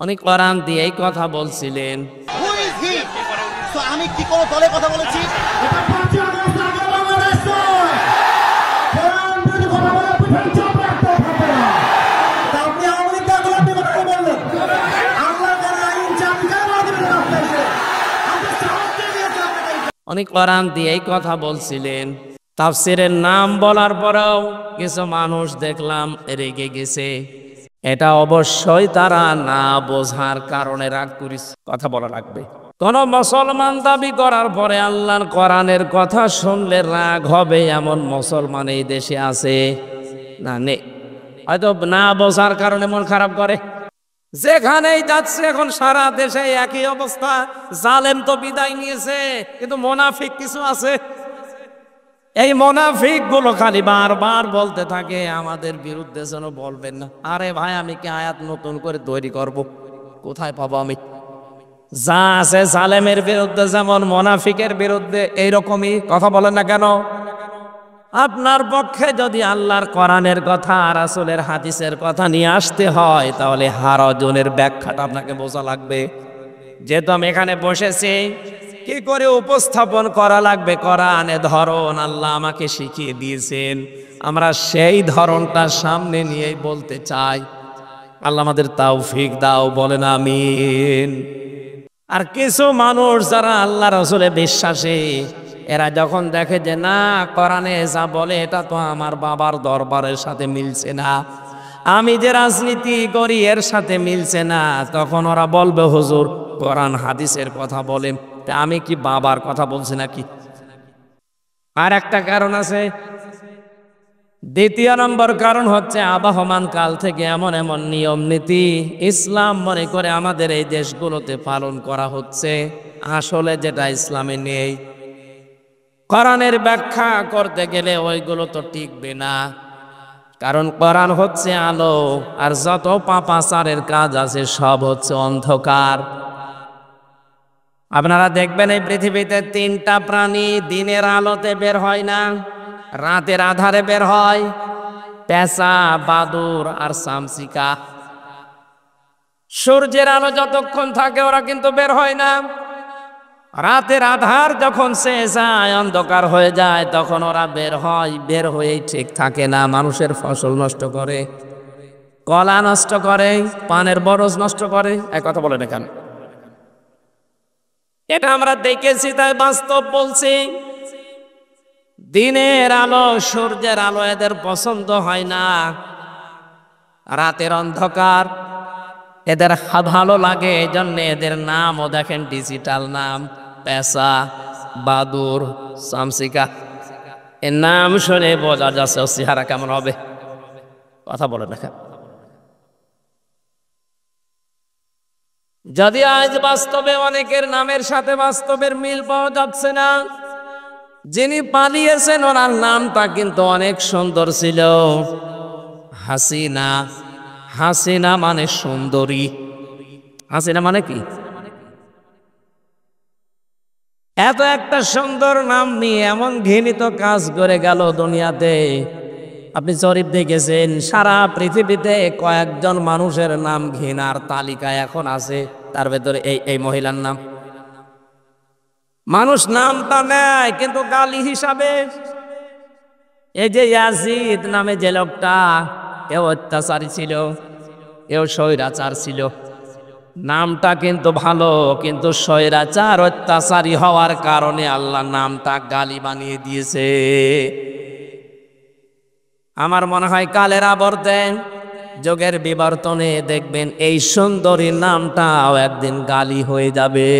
উনি কোরআন দিয়ে এই কথা বলছিলেন। Who is he? So আমি কি কোন দলের কথা বলেছি? এটা 5 আগস্ট আগে বাংলাদেশ নয়। কোরআন বিরোধী কথা বলে পিছনে চাপ রাখতে হবে না। তা আপনি আওয়ামী লীগ দলের আপনি কথা বললেন। আল্লাহ তার আইন চাবি কেন দিবেন না আপনি এসে? আপনি সাহসকে দিয়েছে আপনাকে। উনি কোরআন দিয়ে এই কথা বলছিলেন। তাফসীরের নাম বলার পরেও কিছু মানুষ দেখলাম রেগে গেছে। এটা অবশ্যই তারা না বোঝার কারণে রাগ করিস। কথা বলা লাগবে। কোন মুসলমান দাবি করার পরে আল্লাহর কোরআনের কথা শুনলে রাগ হবে এমন মুসলমান এই দেশে আছে না? নেই। হয়তো না বোঝার কারণে মন খারাপ করে। যেখানেই যাচ্ছে এখন সারা দেশে একই অবস্থা। জালেম তো বিদায় নিয়েছে, কিন্তু মুনাফিক কিছু আছে। এই মুনাফিক গুলো খালি বারবার বলতে থাকে আমাদের বিরুদ্ধে যেন বলবেন না। আরে ভাই, আমি কি আয়াত নতুন করে তৈরি করব? কোথায় পাবো আমি? যা আছে জালেমের বিরুদ্ধে যেমন মুনাফিকের বিরুদ্ধে এইরকমই কথা বলেন না কেন? আপনার পক্ষে যদি আল্লাহর কোরআনের কথা রাসূলের হাদিসের কথা নিয়ে আসতে হয়, তাহলে হারাজনের ব্যাখ্যাটা আপনাকে বোঝা লাগবে। যেহেতু আমি এখানে বসেছি, কি করে উপস্থাপন করা লাগবে কোরআনে ধরন আল্লাহ আমাকে শিখিয়ে দিয়েছেন। আমরা সেই ধরনটা সামনে নিয়েই বলতে চাই। আল্লাহ আমাদের তৌফিক দাও, বলেন আমিন। আর কিছু মানুষ যারা আল্লাহ রাসূলে বিশ্বাসী, এরা যখন দেখে যে না কোরআনে যা বলে এটা তো আমার বাবার দরবারের সাথে মিলছে না, আমি যে রাজনীতি করি এর সাথে মিলছে না, তখন ওরা বলবে হুজুর কোরআন হাদিসের কথা বলেন, তা আমি কি বাবার কথা বলছি নাকি? আর একটা কারণ আছে। দ্বিতীয় নম্বর কারণ হচ্ছে আবহমান কাল থেকে এমন এমন নিয়ম নীতি ইসলাম মনে করে আমাদের এই দেশগুলোতে পালন করা হচ্ছে, আসলে যেটা ইসলামে নেই। কোরআনের ব্যাখ্যা করতে গেলে ওইগুলো তো টিকবে না, কারণ কোরআন হচ্ছে আলো, আর যত পাপাচারের কাজ আছে সব হচ্ছে অন্ধকার। আপনারা দেখবেন এই পৃথিবীতে 3টা প্রাণী দিনের আলোতে বের হয় না, রাতের আধারে বের হয়: পেঁচা, বাদুড় আর চামচিকা। সূর্যের আলো যতক্ষণ থাকে ওরা কিন্তু বের হয় না। রাতের আধার যখন শেষ যায়, অন্ধকার হয়ে যায়, তখন ওরা বের হয়। বের হয়েই ঠিক থাকে না, মানুষের ফসল নষ্ট করে, কলা নষ্ট করে, পানের বরজ নষ্ট করে। এক কথা বলে না কেন? এটা আমরা দেখেছি, তাই বাস্তব বলছি। দিনের আলো, সূর্যের আলো এদের পছন্দ হয় না, রাতের অন্ধকার এদের ভালো লাগে। এই জন্য এদের নামও দেখেন ডিজিটাল নাম: পেঁচা, বাদুড়, চামচিকা। এর নাম শুনে বোঝা যাচ্ছে ও চেহারা কেমন হবে। কথা বলে না। যদি আজ বাস্তবে অনেকের নামের সাথে বাস্তবের মিল পাওয়া যাচ্ছে না, যিনি পালিয়েছেন ওনার নামটা কিন্তু অনেক সুন্দর ছিল, হাসিনা। হাসিনা মানে সুন্দরী। হাসিনা মানে কি? এত একটা সুন্দর নাম নিয়ে এমন ঘৃণিত কাজ করে গেল দুনিয়াতে। আপনি জরিপ দেখেছেন, সারা পৃথিবীতে কয়েকজন মানুষের নাম ঘৃণার তালিকায় এখন আছে, তার ভেতরে এই মহিলার নাম। মানুষ নামটা নেয় কিন্তু গালি হিসাবে। এই যে ইয়াজিদ নামে যে লোকটা, এও অত্যাচারী ছিল, এও স্বৈরাচার ছিল। নামটা কিন্তু ভালো, কিন্তু স্বৈরাচার অত্যাচারী হওয়ার কারণে আল্লাহ নামটা গালি বানিয়ে দিয়েছে। আমার মনে হয় কালের আবর্তে, যুগের বিবর্তনে দেখবেন এই সুন্দরী নামটাও একদিন গালি হয়ে যাবে।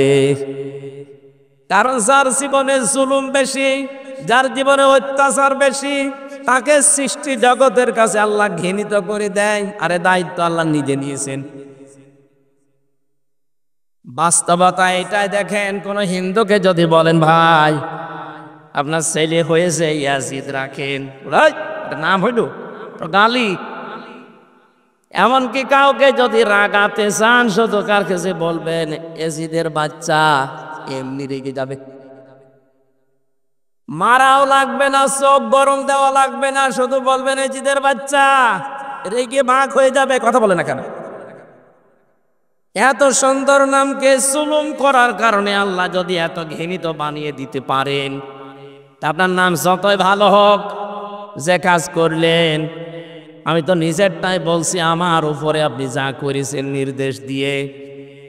কারণ যার জীবনে জুলুম বেশি, যার জীবনে অত্যাচার বেশি, তাকে সৃষ্টি জগতের কাছে আল্লাহ ঘৃণিত করে দেয়। আরে দায়িত্ব আল্লাহ নিজে নিয়েছেন। বাস্তবতা এটাই। দেখেন, কোন হিন্দুকে যদি বলেন ভাই আপনার ছেলে হয়েছে ইয়াজিদ, রাখেন, নাম হইল গালি। এমনকি কাউকে যদি রাগাতে চান, শুধু কার কাছে বলবেন ইয়াজিদের বাচ্চা, এমনি রেগে যাবে। মারাও লাগবে না, চোখ গরম দেওয়া লাগবে না, শুধু বলবেন ইয়াজিদের বাচ্চা, রেগে বাঁক হয়ে যাবে। কথা বলে না কেন? এত সুন্দর নামকে জুলুম করার কারণে আল্লাহ যদি এত ঘৃণিত বানিয়ে দিতে পারেন, তা আপনার নাম যতই ভালো হোক, যে কাজ করলেন, আমি তো নিজেরটাই বলছি, আমার উপরে আপনি যা করেছেন নির্দেশ দিয়ে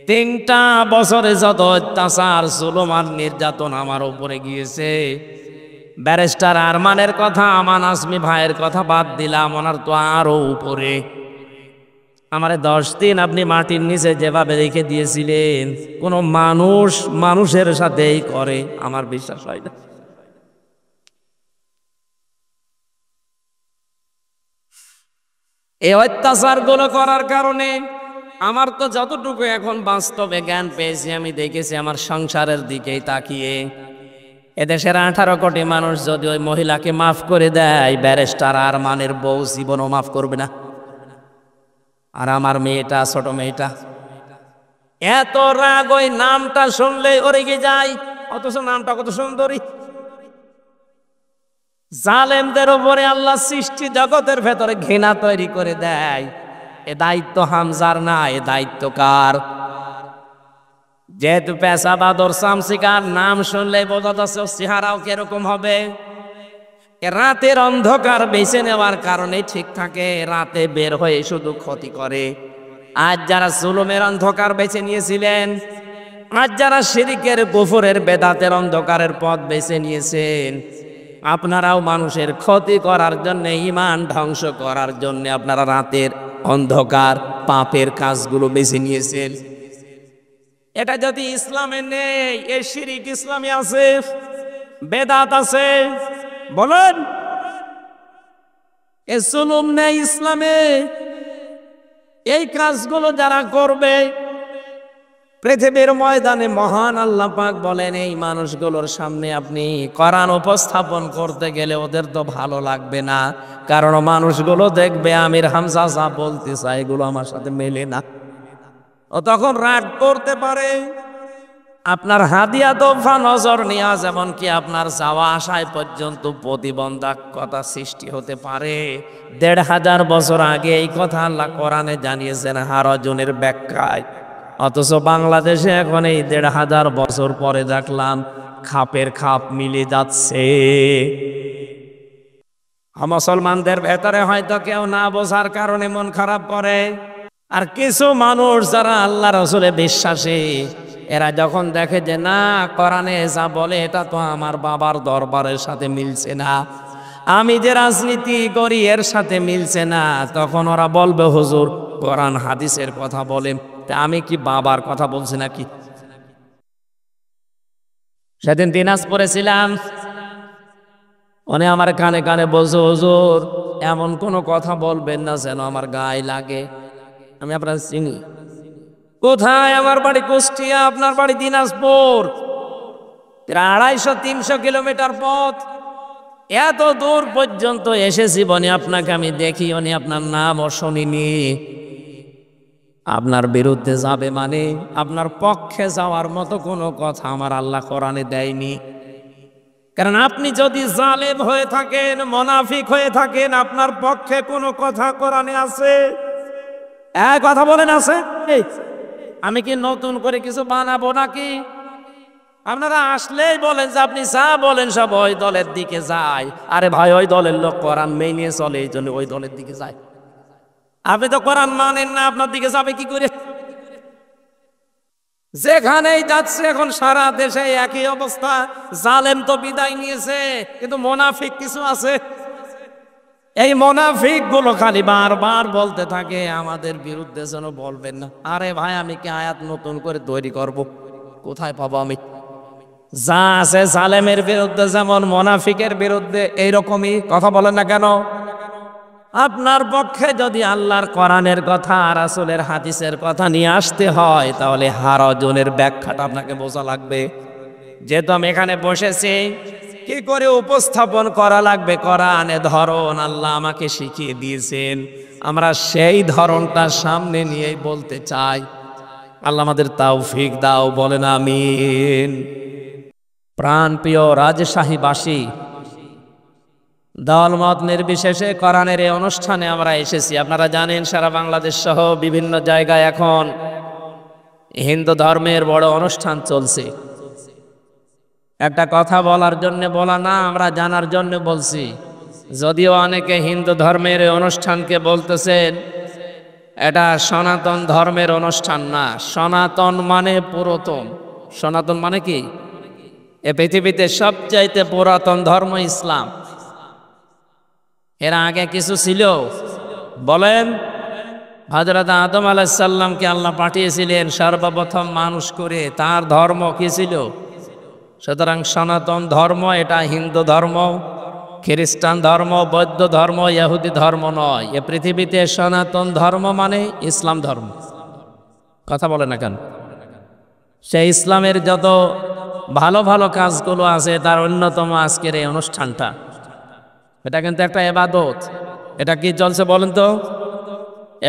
3টা বছরে যত অত্যাচার জুলুম আর নির্যাতন আমার উপরে গিয়েছে, ব্যারিস্টার আরমানের কথা, আমান আজমি ভাইয়ের কথা বাদ দিলাম, ওনার তো আরো উপরে। আমারে 10 দিন আপনি মাটির নিচে যেভাবে রেখে দিয়েছিলেন, কোনো মানুষের সাথেই করে, আমার বিশ্বাস হয় না। এই অত্যাচার গুলো করার কারণে আমার তো যতটুকু এখন বাস্তবে জ্ঞান পেয়েছি, আমি দেখেছি আমার সংসারের দিকেই তাকিয়ে, এদেশের 18 কোটি মানুষ যদি ওই মহিলাকে মাফ করে দেয়, ব্যারিস্টার আরমানের বউ জীবনও মাফ করবে না। আর আমার মেয়েটা, ছোট মেয়েটা, এত রাগ ওই নামটা শুনলে ওরে গিয়ে যায়, অথচ নামটা কত সুন্দরী। জালেমদের উপরে আল্লাহ সৃষ্টি জগতের ভেতরে ঘৃণা তৈরি করে দেয়। এ দায়িত্ব হামজার না, এ দায়িত্ব কার? যেহেতু পেশাবাদর শামসিকার নাম শুনলে বোঝা যাচ্ছে চেহারাও কিরকম হবে। রাতের অন্ধকার বেছে নেওয়ার কারণে ঠিক থাকে, রাতে বের হয়ে শুধু ক্ষতি করে। আজ যারা জুলুমের অন্ধকার বেছে নিয়েছিলেন, আজ যারা শিরকের কুফরের বেদাতের অন্ধকারের পথ বেছে নিয়েছেন, আপনারাও মানুষের ক্ষতি করার জন্য, ঈমান ধ্বংস করার জন্য আপনারা রাতের অন্ধকার পাপের কাজগুলো বেছে নিয়েছেন। এটা যদি ইসলামে নেই, এ শিরিক ইসলামে আছে, বেদাত আছে, বলেন এ জুলুম নেই ইসলামে। এই কাজগুলো যারা করবে, পৃথিবীর ময়দানে মহান আল্লাহ পাক বলেন, এই মানুষগুলোর সামনে আপনি কোরআন উপস্থাপন করতে গেলে ওদের তো ভালো লাগবে না, কারণ মানুষগুলো দেখবে আমির হামজা যা বলতে চায় এগুলো আমার সাথে মেলে না। ও তখন রাগ করতে পারে। আপনার হাদিয়া তোফা, নজর নিয়াজ, এমনকি আপনার যাওয়া আসায় পর্যন্ত প্রতিবন্ধকতা সৃষ্টি হতে পারে। 1500 বছর আগে এই কথা আল্লাহ কোরআনে জানিয়েছেন হারজনের ব্যাখ্যায়, অথচ বাংলাদেশে এখন এই 1500 বছর পরে দেখলাম খাপের খাপ মিলে যাচ্ছে। মুসলমানদের ভেতরে হয়তো কেউ না বোঝার কারণে মন খারাপ করে, আর কিছু মানুষ যারা আল্লাহ রসুলে বিশ্বাসী, এরা যখন দেখে যে না কোরআনে যা বলে এটা তো আমার বাবার দরবারের সাথে মিলছে না, আমি যে রাজনীতি করি এর সাথে মিলছে না, তখন ওরা বলবে হুজুর কোরআন হাদিসের কথা বলেন, তা আমি কি বাবার কথা বলছি নাকি? সেদিন দিনাজপুরে ছিলাম, উনি আমার কানে কানে বলছে হুজুর এমন কোনো কথা বলবেন না যেন আমার গায়ে লাগে। আমি আপনার চিনি। কোথায়? আমার বাড়ি কুষ্টিয়া, আপনার বাড়ি দিনাজপুর, 250-300 কিলোমিটার পথ। এত দূর পর্যন্ত এসেছি বনে আপনাকে আমি দেখি, উনি আপনার নামও শুনিনি। আপনার বিরুদ্ধে যাবে মানে আপনার পক্ষে যাওয়ার মতো কোনো কথা আমার আল্লাহ কোরআনে দেয়নি। কারণ আপনি যদি জালেম হয়ে থাকেন, মুনাফিক হয়ে থাকেন, আপনার পক্ষে কোনো কথা কোরআনে আছে? এক কথা বলেন আছে? আমি কি নতুন করে কিছু বানাবো নাকি? আপনারা আসলেই বলেন যে আপনি যা বলেন সব ওই দলের দিকে যায়। আরে ভাই, ওই দলের লোক কোরআন মেনে চলে, এই জন্য ওই দলের দিকে যায়। আপনি তো কোরআন মানেন না, আপনার দিকে যাবে কি করে? যেখানেই যাচ্ছে এখন সারা দেশে একই অবস্থা। জালেম তো বিদায় নিয়েছে, কিন্তু মুনাফিক কিছু আছে। এই মুনাফিক গুলো খালি বারবার বলতে থাকে আমাদের বিরুদ্ধে যেন বলবেন না। আরে ভাই, আমি কি আয়াত নতুন করে তৈরি করব? কোথায় পাবো আমি? যা আছে জালেমের বিরুদ্ধে যেমন মুনাফিকের বিরুদ্ধে এইরকমই কথা বলেন না কেন? আপনার পক্ষে যদি আল্লাহর কোরআনের কথা, রাসূলের হাদিসের কথা নিয়ে আসতে হয়, তাহলে হারজনের ব্যাখ্যাটা আপনাকে বোঝা লাগবে। যেহেতু আমি এখানে বসেছি, কি করে উপস্থাপন করা লাগবে কোরআনে ধরন আল্লাহ আমাকে শিখিয়ে দিয়েছেন, আমরা সেই ধরনটা সামনে নিয়েই বলতে চাই। আল্লাহ আমাদের তৌফিক দাও, বলেন আমিন। প্রাণপ্রিয় রাজশাহীবাসী, দলমত নির্বিশেষে কোরআনের এই অনুষ্ঠানে আমরা এসেছি। আপনারা জানেন সারা বাংলাদেশ সহ বিভিন্ন জায়গায় এখন হিন্দু ধর্মের বড় অনুষ্ঠান চলছে। একটা কথা বলার জন্য বলা না, আমরা জানার জন্য বলছি। যদিও অনেকে হিন্দু ধর্মের এই অনুষ্ঠানকে বলতেছেন এটা সনাতন ধর্মের অনুষ্ঠান না। সনাতন মানে পুরাতন। সনাতন মানে কি? এ পৃথিবীতে সবচাইতে পুরাতন ধর্ম ইসলাম। এর আগে কিছু ছিল? বলেন। হযরত আদম আলাইহিস সালামকে আল্লাহ পাঠিয়েছিলেন সর্বপ্রথম মানুষ করে, তার ধর্ম কি ছিল? সুতরাং সনাতন ধর্ম এটা হিন্দু ধর্ম, খ্রিস্টান ধর্ম, বৌদ্ধ ধর্ম, ইহুদি ধর্ম নয়। এ পৃথিবীতে সনাতন ধর্ম মানে ইসলাম ধর্ম। কথা বলে না কেন? সেই ইসলামের যত ভালো ভালো কাজগুলো আছে তার অন্যতম আজকের এই অনুষ্ঠানটা। এটা কিন্তু একটা ইবাদত। এটা কি চলছে বলেন তো?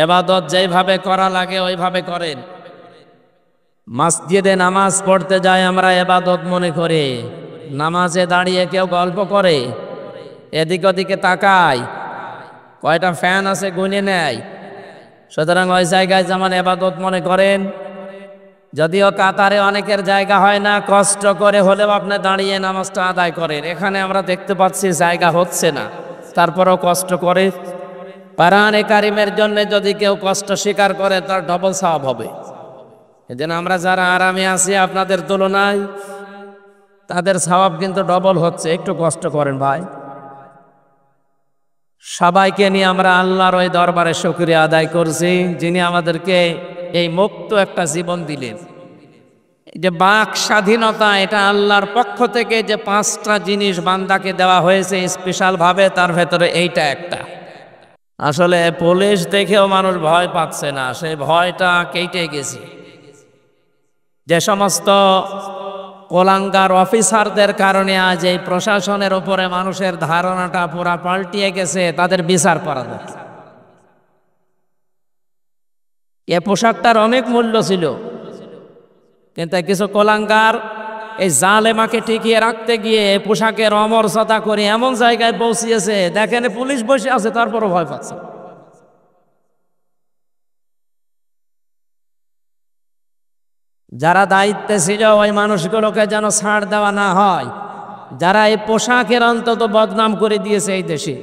ইবাদত যেভাবে করা লাগে ওইভাবে করেন। মসজিদে নামাজ পড়তে যাই আমরা ইবাদত মনে করে, নামাজে দাঁড়িয়ে কেউ গল্প করে, এদিক ওদিকে তাকায়, কয়টা ফ্যান আছে গুনে নেয়। সুতরাং ওই জায়গায় যেমন ইবাদত মনে করেন। যদিও কাতারে অনেকের জায়গা হয় না, কষ্ট করে হলেও আপনি দাঁড়িয়ে নামাজটা আদায় করেন। এখানে আমরা দেখতে পাচ্ছি জায়গা হচ্ছে না, তারপরেও কষ্ট করে। কোরআনে কারিমের জন্য যদি কেউ কষ্ট স্বীকার করে তার ডবল সওয়াব হবে। এজন্য আমরা যারা আরামে আছি আপনাদের তুলনায় তাদের সওয়াব কিন্তু ডবল হচ্ছে। একটু কষ্ট করেন ভাই। সবাইকে নিয়ে আমরা আল্লাহর ওই দরবারে শুকরিয়া আদায় করছি যিনি আমাদেরকে এই মুক্ত একটা জীবন দিলেন। এই যে বাক স্বাধীনতা, এটা আল্লাহর পক্ষ থেকে যে 5টা জিনিস বান্দাকে দেওয়া হয়েছে স্পেশাল ভাবে, তার ভেতরে এইটা একটা। আসলে পুলিশ দেখেও মানুষ ভয় পাচ্ছে না, সেই ভয়টা কেটে গেছে। যে সমস্ত কোলাঙ্গার অফিসারদের কারণে আজ এই প্রশাসনের উপরে মানুষের ধারণাটা পুরা পাল্টিয়ে গেছে, তাদের বিচার করা দরকার। এ পোশাকটার অনেক মূল্য ছিল, কিন্তু কিছু কোলাঙ্গার এই জালেমাকে টিকিয়ে রাখতে গিয়ে পোশাকের অমর্যাদা করে এমন জায়গায় পৌঁছিয়েছে, দেখেন পুলিশ বসে আছে তারপরও ভয় পাচ্ছে। যারা দায়িত্বে ছিল ওই মানুষগুলোকে যেন ছাড় দেওয়া না হয়, যারা এই পোশাকের অন্তত বদনাম করে দিয়েছে এই দেশে।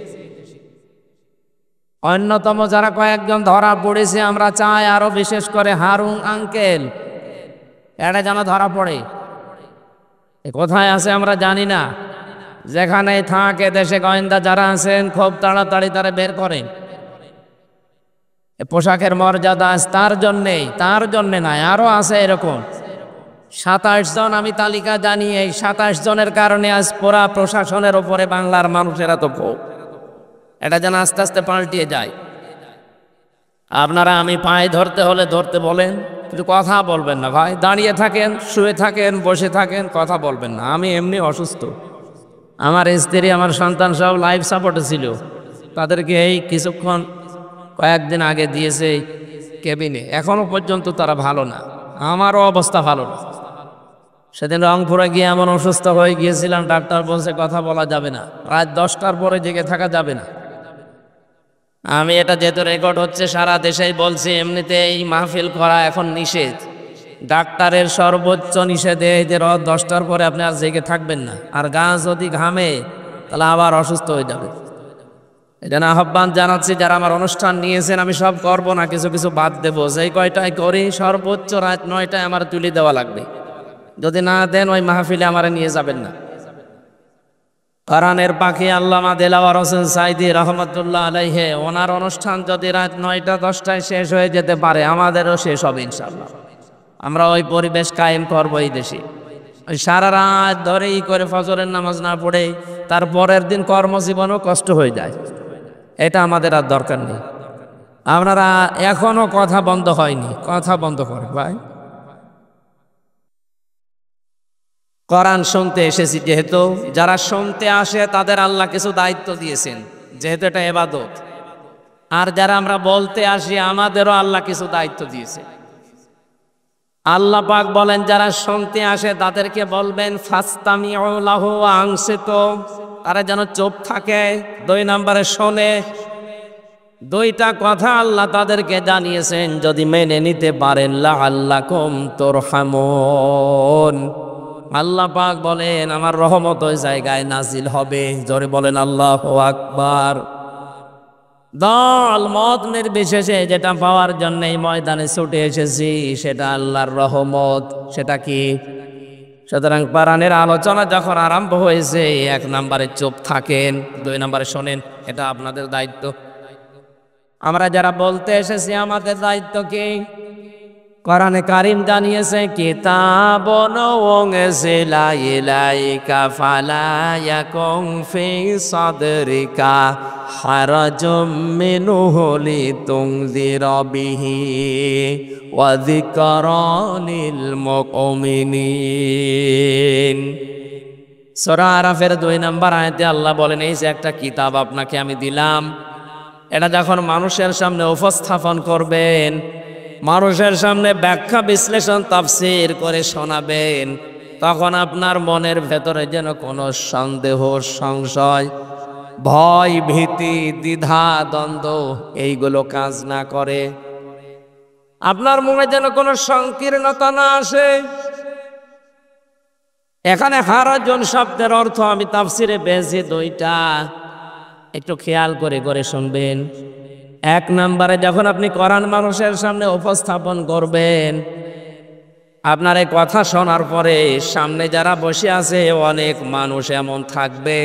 অন্যতম যারা কয়েকজন ধরা পড়েছে, আমরা চাই আরো বিশেষ করে হারুন আঙ্কেল এটা যেন ধরা পড়ে। কোথায় আছে আমরা জানি না, যেখানে থাকে দেশে গোয়েন্দা যারা আছেন খুব তাড়াতাড়ি তারা বের করেন। পোশাকের মর্যাদা তার জন্যে নাই, আরো আছে এরকম 27 জন আমি তালিকা জানি। এই 27 জনের কারণে আজ পুরা প্রশাসনের উপরে বাংলার মানুষেরা তো ক্ষোভ। এটা যেন আস্তে আস্তে পাল্টিয়ে যায়। আপনারা আমি পায়ে ধরতে হলে ধরতে বলেন, কিন্তু কথা বলবেন না ভাই। দাঁড়িয়ে থাকেন, শুয়ে থাকেন, বসে থাকেন, কথা বলবেন না। আমি এমনি অসুস্থ, আমার স্ত্রী আমার সন্তান সব লাইফ সাপোর্টে ছিল, তাদেরকে এই কিছুক্ষণ কয়েকদিন আগে দিয়েছে কেবিনে, এখনো পর্যন্ত তারা ভালো না, আমারও অবস্থা ভালো না। সেদিন রংপুরে গিয়ে এমন অসুস্থ হয়ে গিয়েছিলাম, ডাক্তার বলছে কথা বলা যাবে না, রাত 10টার পরে জেগে থাকা যাবে না। আমি এটা যেহেতু রেকর্ড হচ্ছে সারা দেশেই বলছি, এমনিতে এই মাহফিল করা এখন নিষেধ। ডাক্তারের সর্বোচ্চ নিষেধে যে রাত 10টার পরে আপনি আর জেগে থাকবেন না, আর গা যদি ঘামে তাহলে আবার অসুস্থ হয়ে যাবে। এটা না আহ্বান জানাচ্ছি, যারা আমার অনুষ্ঠান নিয়েছেন, আমি সব করব না, কিছু কিছু বাদ দেবো। যেই কয়টায় করি সর্বোচ্চ রাত 9টায় আমার তুলে দেওয়া লাগবে। যদি না দেন ওই মাহফিলে আমার নিয়ে যাবেন না। কোরআনের পাখি আল্লামা দেলাওয়ার হোসেন সাইদি রহমতুল্লাহ আলাইহে, ওনার অনুষ্ঠান যদি রাত 9টা 10টায় শেষ হয়ে যেতে পারে, আমাদেরও শেষ হবে ইনশাআল্লাহ। আমরা ওই পরিবেশ কায়েম করবো এই দেশে। ওই সারা রাত ধরেই করে ফজরের নামাজ না পড়ে তার পরের দিন কর্মজীবনও কষ্ট হয়ে যায়। এটা আমাদের আর দরকার নেই। আপনারা এখনো কথা বন্ধ হয়নি, কথা বন্ধ করেন ভাই। কোরআন শুনতে এসেছি যেহেতু, যারা শুনতে আসে তাদের আল্লাহ কিছু দায়িত্ব দিয়েছেন, যেহেতু এটা ইবাদত। আর যারা আমরা বলতে আসি আমাদেরও আল্লাহ কিছু দায়িত্ব দিয়েছে। আল্লাহ পাক বলেন যারা শুনতে আসে তাদেরকে বলবেন ফাস্তামিউ লাহু ওয়া আনসিতু, তারা যেন চুপ থাকে। 2 নম্বরে শোনে। দুইটা কথা আল্লাহ তাদেরকে জানিয়েছেন, যদি মেনে নিতে পারেন লাআল্লাকুম তুরহামুন। আল্লাহ পাক বলেন আমার রহমত ওই জায়গায় নাজিল হবে। জোরে বলেন আল্লাহু আকবার। দল মত নির্বিশেষে যেটা পাওয়ার জন্য এই ময়দানে ছুটে এসেছি সেটা আল্লাহর রহমত। সেটা কি? সুতরাং কোরআনের আলোচনা যখন আরম্ভ হয়েছে, 1 নম্বরে চুপ থাকেন, 2 নম্বরে শোনেন। এটা আপনাদের দায়িত্ব। আমরা যারা বলতে এসেছি আমাদের দায়িত্ব কি? কোরআনে কারীম জানিয়েছে কিতাবুন উনজিলা ইলাইকা ফালা ইয়াকুন ফি সাদরিকা হারাজুম মিনহু লিতুনযিরা বিহি ওয়া যিকরা লিল মুমিনিন। সূরা আরাফের 2 নম্বর আয়াতে আল্লাহ বলেন এই যে একটা কিতাব আপনাকে আমি দিলাম, এটা যখন মানুষের সামনে উপস্থাপন করবেন, মানুষের সামনে ব্যাখ্যা বিশ্লেষণ তাফসীর করে শোনাবেন, তখন আপনার মনের ভেতরে যেন কোনো সন্দেহ, সংশয়, ভয়, ভীতি, দ্বিধা, দ্বন্দ্ব এইগুলো কাজ না করে। আপনার মনে যেন কোনো সংকীর্ণতা না আসে। এখানে হারাজন শব্দের অর্থ আমি তাফসীরে পেয়েছি 2টা, একটু খেয়াল করে করে শুনবেন। 1 নম্বরে যখন আপনি কোরআন মানুষের সামনে উপস্থাপন করবেন, আপনার এই কথা শোনার পরে সামনে যারা বসে আছে অনেক মানুষ এমন থাকবে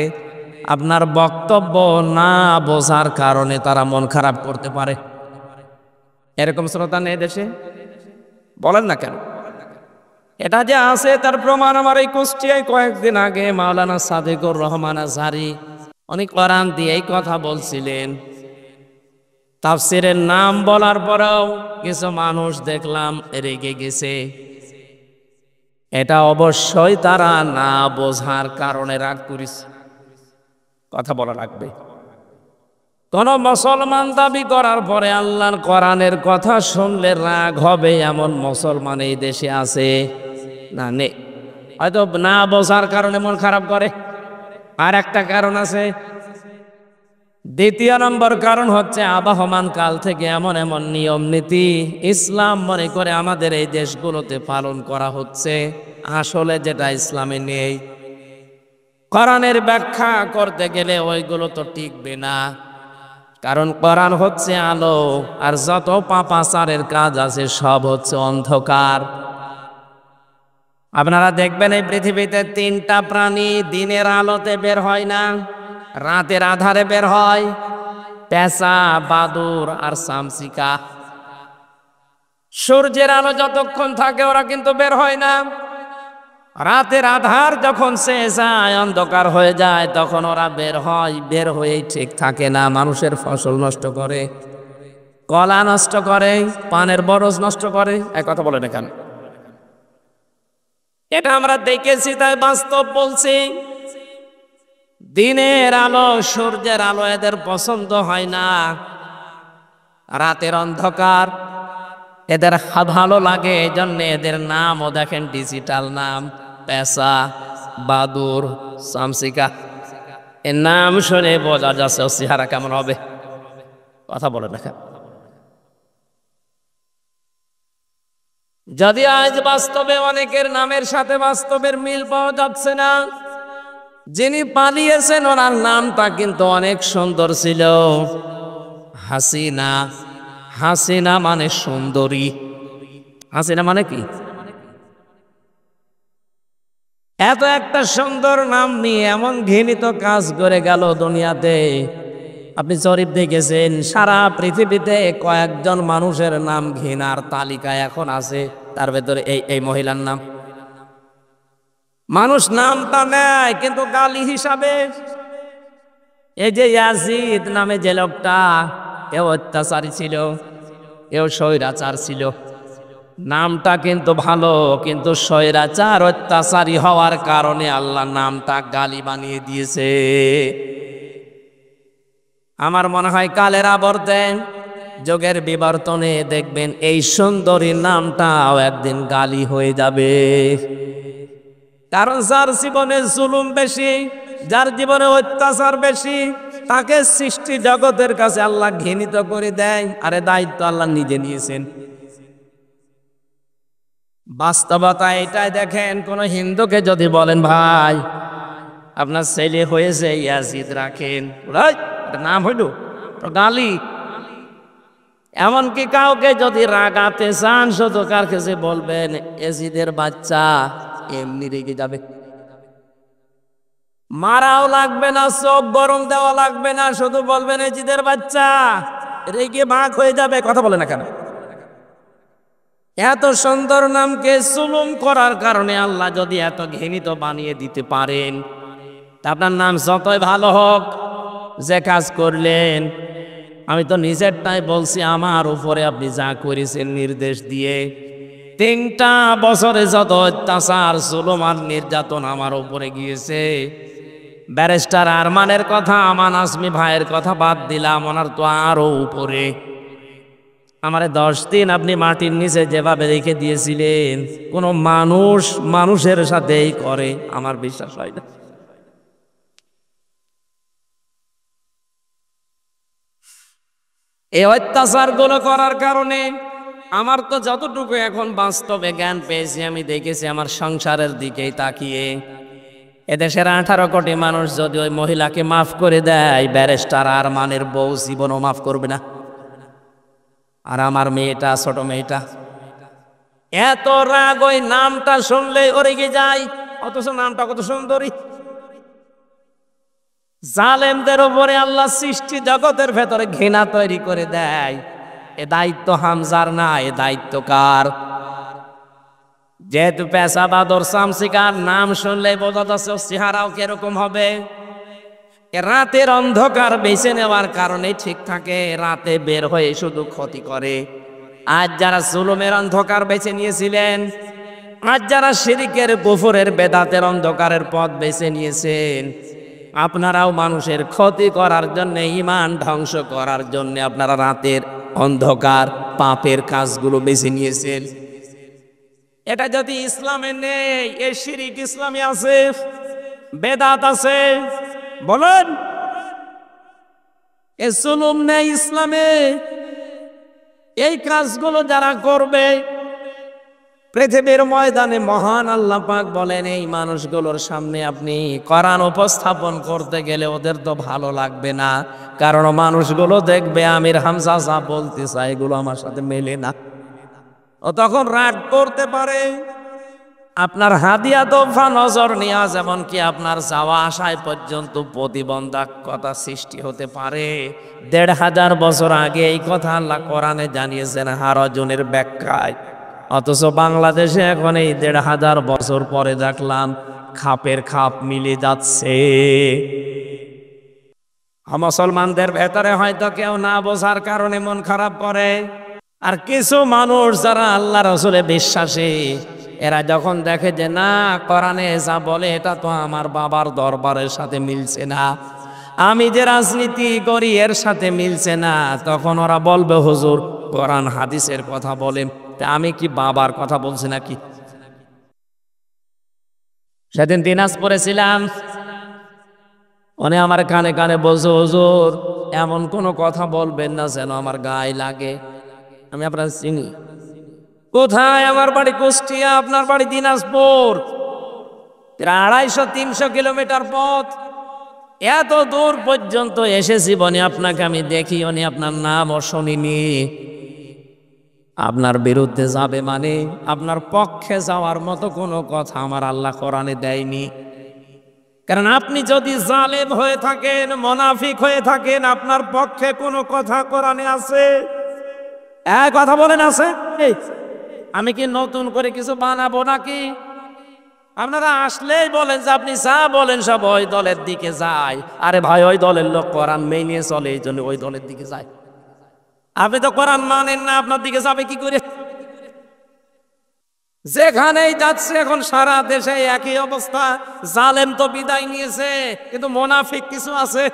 আপনার বক্তব্য না বোঝার কারণে তারা মন খারাপ করতে পারে। এরকম শ্রোতা নেই দেশে? বলেন না কেন? এটা যে আছে তার প্রমাণ আমার এই কুষ্টিয়ায় কয়েকদিন আগে মাওলানা সাদেকুর রহমান আজহারি উনি কোরআন দিয়েই কথা বলছিলেন। তাফসীরের নাম বলার পরেও কিছু মানুষ দেখলাম রেগে গেছে। এটা অবশ্যই তারা না বোঝার কারণে রাগ করেছে। কথা বলা লাগবে। কোন মুসলমান দাবি করার পরে আল্লাহর কোরআনের কথা শুনলে রাগ হবে এমন মুসলমান এই দেশে আছে না? নেই। হয়তো না বোঝার কারণে মন খারাপ করে। আর একটা কারণ আছে। 2 নম্বর কারণ হচ্ছে আবহমান কাল থেকে এমন এমন নিয়ম নীতি ইসলাম মনে করে আমাদের এই দেশগুলোতে পালন করা হচ্ছে, আসলে যেটা ইসলামে নেই। কোরআনের ব্যাখ্যা করতে গেলে ওইগুলো তো টিকবে না, কারণ কোরআন হচ্ছে আলো আর যত পাপাচারের কাজ আছে সব হচ্ছে অন্ধকার। আপনারা দেখবেন এই পৃথিবীতে 3টা প্রাণী দিনের আলোতে বের হয় না, রাতের আধারে বের হয়, পেঁচা, বাদুর আর চামচিকা। সূর্যের আলো যতক্ষণ থাকে ওরা কিন্তু বের হয় না। রাতের আধার যখন শেষ যায়, অন্ধকার হয়ে যায়, তখন ওরা বের হয়। বের হয়েই ঠিক থাকে না, মানুষের ফসল নষ্ট করে, কলা নষ্ট করে, পানের বরজ নষ্ট করে। এক কথা বলে না কেন? এটা আমরা দেখেছি, তাই বাস্তব বলছি। দিনের আলো, সূর্যের আলো এদের পছন্দ হয় না, রাতের অন্ধকার এদের ভালো লাগে। এই জন্য এদের নামও দেখেন ডিজিটাল নাম, পেঁচা, বাদুর, চামচিকা। এর নাম শুনে বোঝা যাচ্ছে ও চেহারা কেমন হবে। কথা বলে দেখেন। যদি আজ বাস্তবে অনেকের নামের সাথে বাস্তবের মিল পাওয়া যাচ্ছে না, যিনি পালিয়েছেন ওনার নামটা কিন্তু অনেক সুন্দর ছিল, হাসিনা। হাসিনা মানে সুন্দরী। হাসিনা মানে কি? এত একটা সুন্দর নাম নিয়ে এমন ঘৃণিত কাজ করে গেল দুনিয়াতে। আপনি জরিপ দেখেছেন সারা পৃথিবীতে কয়েকজন মানুষের নাম ঘৃণার তালিকায় এখন আছে, তার ভেতরে এই মহিলার নাম। মানুষ নামটা নেয় কিন্তু গালি হিসাবে। এই যে ইয়াজিদ নামে যে লোকটা, এও অত্যাচারী ছিল, এও স্বৈরাচার ছিল। নামটা কিন্তু ভালো, কিন্তু স্বৈরাচার অত্যাচারী হওয়ার কারণে আল্লাহ নামটা গালি বানিয়ে দিয়েছে। আমার মনে হয় কালের আবর্তে, যুগের বিবর্তনে দেখবেন এই সুন্দরী নামটাও একদিন গালি হয়ে যাবে। কারণ যার জীবনে জুলুম বেশি, যার জীবনে অত্যাচার বেশি, তাকে সৃষ্টি জগতের কাছে আল্লাহ ঘৃণিত করে দেয়, আরে দায়িত্ব আল্লাহ নিজে নিয়েছেন। বাস্তবতা এটাই দেখেন, কোন হিন্দুকে যদি বলেন ভাই আপনার ছেলে হয়েছে ইয়াজিদ রাখেন, নাম হইল গালি। এমনকি কাউকে যদি রাগাতে চান শুধু কার কাছে বলবেন ইয়াজিদের বাচ্চা, এমনি রেগে যাবে, মারাও লাগবে না, চোখ গরম দেওয়া লাগবে না, শুধু বলবেন ইয়াজিদের বাচ্চা, রেগে ভাগ হয়ে যাবে। কথা বলে না কেন? এত সুন্দর নামকে জুলুম করার কারণে আল্লাহ যদি এত ঘৃণিত বানিয়ে দিতে পারেন, তা আপনার নাম যতই ভালো হোক, যে কাজ করলেন, আমি তো নিজেরটাই বলছি, আমার উপরে আপনি যা করেছেন নির্দেশ দিয়ে, 3টা বছরে যত অত্যাচার জুলুম আর নির্যাতন আমার উপরে গিয়েছে, ব্যারিস্টার আরমানের কথা, আমান আজমি ভাইয়ের কথা বাদ দিলাম, ওনার তো আরো উপরে। আমারে 10 দিন আপনি মাটির নিচে যেভাবে রেখে দিয়েছিলেন, কোন মানুষের সাথেই করে, আমার বিশ্বাস হয় না। এই অত্যাচার গুলো করার কারণে আমার তো যতটুকু এখন বাস্তবে জ্ঞান পেয়েছি, আমি দেখেছি আমার সংসারের দিকেই তাকিয়ে, এদেশের 18 কোটি মানুষ যদি ওই মহিলাকে মাফ করে দেয়, ব্যারিস্টার আরমানের বউ জীবনও মাফ করবে না। আর আমার মেয়েটা, ছোট মেয়েটা, এত রাগ ওই নামটা শুনলে ওরেগে যায়, অথচ নামটা কত সুন্দরী। জালেমদের উপরে আল্লাহ সৃষ্টি জগতের ভেতরে ঘৃণা তৈরি করে দেয়, এ দায়িত্ব হামজার না, এ দায়িত্ব কার? যেহেতু পেশাবাদর শামসিকার নাম শুনলে বোঝা যাচ্ছে চেহারাও কিরকম হবে। রাতের অন্ধকার বেছে নেওয়ার কারণে ঠিক থাকে, রাতে বের হয়ে শুধু ক্ষতি করে। আজ যারা জুলুমের অন্ধকার বেছে নিয়েছিলেন, আজ যারা শিরকের কুফরের বেদাতের অন্ধকারের পথ বেছে নিয়েছেন, আপনারাও মানুষের ক্ষতি করার জন্য, ঈমান ধ্বংস করার জন্য আপনারা রাতের অন্ধকার পাপের কাজগুলো বেছে নিয়েছেন। এটা যদি ইসলামে নেই, এই শিরিক ইসলামে আছে, বেদাত আছে, বলেন এ জুলুম নেই ইসলামে। এই কাজগুলো যারা করবে, পৃথিবীর ময়দানে মহান আল্লাহ পাক বলেন, এই মানুষগুলোর সামনে আপনি কোরআন উপস্থাপন করতে গেলে ওদের তো ভালো লাগবে না, কারণ মানুষগুলো দেখবে আমির হামজা যা বলতে চায় এগুলো আমার সাথে মেলে না, ও তখন রাগ করতে পারে। আপনার হাদিয়া তোফা, নজর নেওয়া, যেমন কি আপনার যাওয়া আসায় পর্যন্ত প্রতিবন্ধকতা সৃষ্টি হতে পারে। 1500 বছর আগে এই কথা আল্লাহ কোরআনে জানিয়েছেন হারজনের ব্যাখ্যায়, অথচ বাংলাদেশে এখন এই 1500 বছর পরে দেখলাম খাপের খাপ মিলে যাচ্ছে। মুসলমানদের ভেতরে হয়তো কেউ না বোঝার কারণে মন খারাপ করে, আর কিছু মানুষ যারা আল্লাহ রসুলে বিশ্বাসী, এরা যখন দেখে যে না কোরআনে যা বলে এটা তো আমার বাবার দরবারের সাথে মিলছে না, আমি যে রাজনীতি করি এর সাথে মিলছে না, তখন ওরা বলবে হুজুর কোরআন হাদিসের কথা বলেন, আমি কি বাবার কথা বলছি নাকি? সেদিন দিনাজপুরে ছিলাম, উনি আমার কানে কানে বলছে হুজুর এমন কোনো কথা বলবেন না যেন আমার গায়ে লাগে। আমি আপনার চিনি। কোথায়? আমার বাড়ি কুষ্টিয়া, আপনার বাড়ি দিনাজপুর, 250-300 কিলোমিটার পথ। এত দূর পর্যন্ত এসেছি বনি আপনাকে আমি দেখি, উনি আপনার নামও শুনিনি। আপনার বিরুদ্ধে যাবে মানে আপনার পক্ষে যাওয়ার মতো কোনো কথা আমার আল্লাহ কোরআনে দেয়নি। কারণ আপনি যদি জালেম হয়ে থাকেন, মুনাফিক হয়ে থাকেন, আপনার পক্ষে কোনো কথা কোরআনে আছে? এক কথা বলেন আছে? আমি কি নতুন করে কিছু বানাবো নাকি? আপনারা আসলেই বলেন যে আপনি যা বলেন সব ওই দলের দিকে যায়। আরে ভাই, ওই দলের লোক কোরআন মেনে চলে, এই জন্য ওই দলের দিকে যায়। আপনি তো কোরআন মানেন না, আপনার দিকে যাবে কি করে? যেখানেই যাচ্ছে এখন সারা দেশে একই অবস্থা। জালেম তো বিদায় নিয়েছে, কিন্তু মুনাফিক কিছু আছে।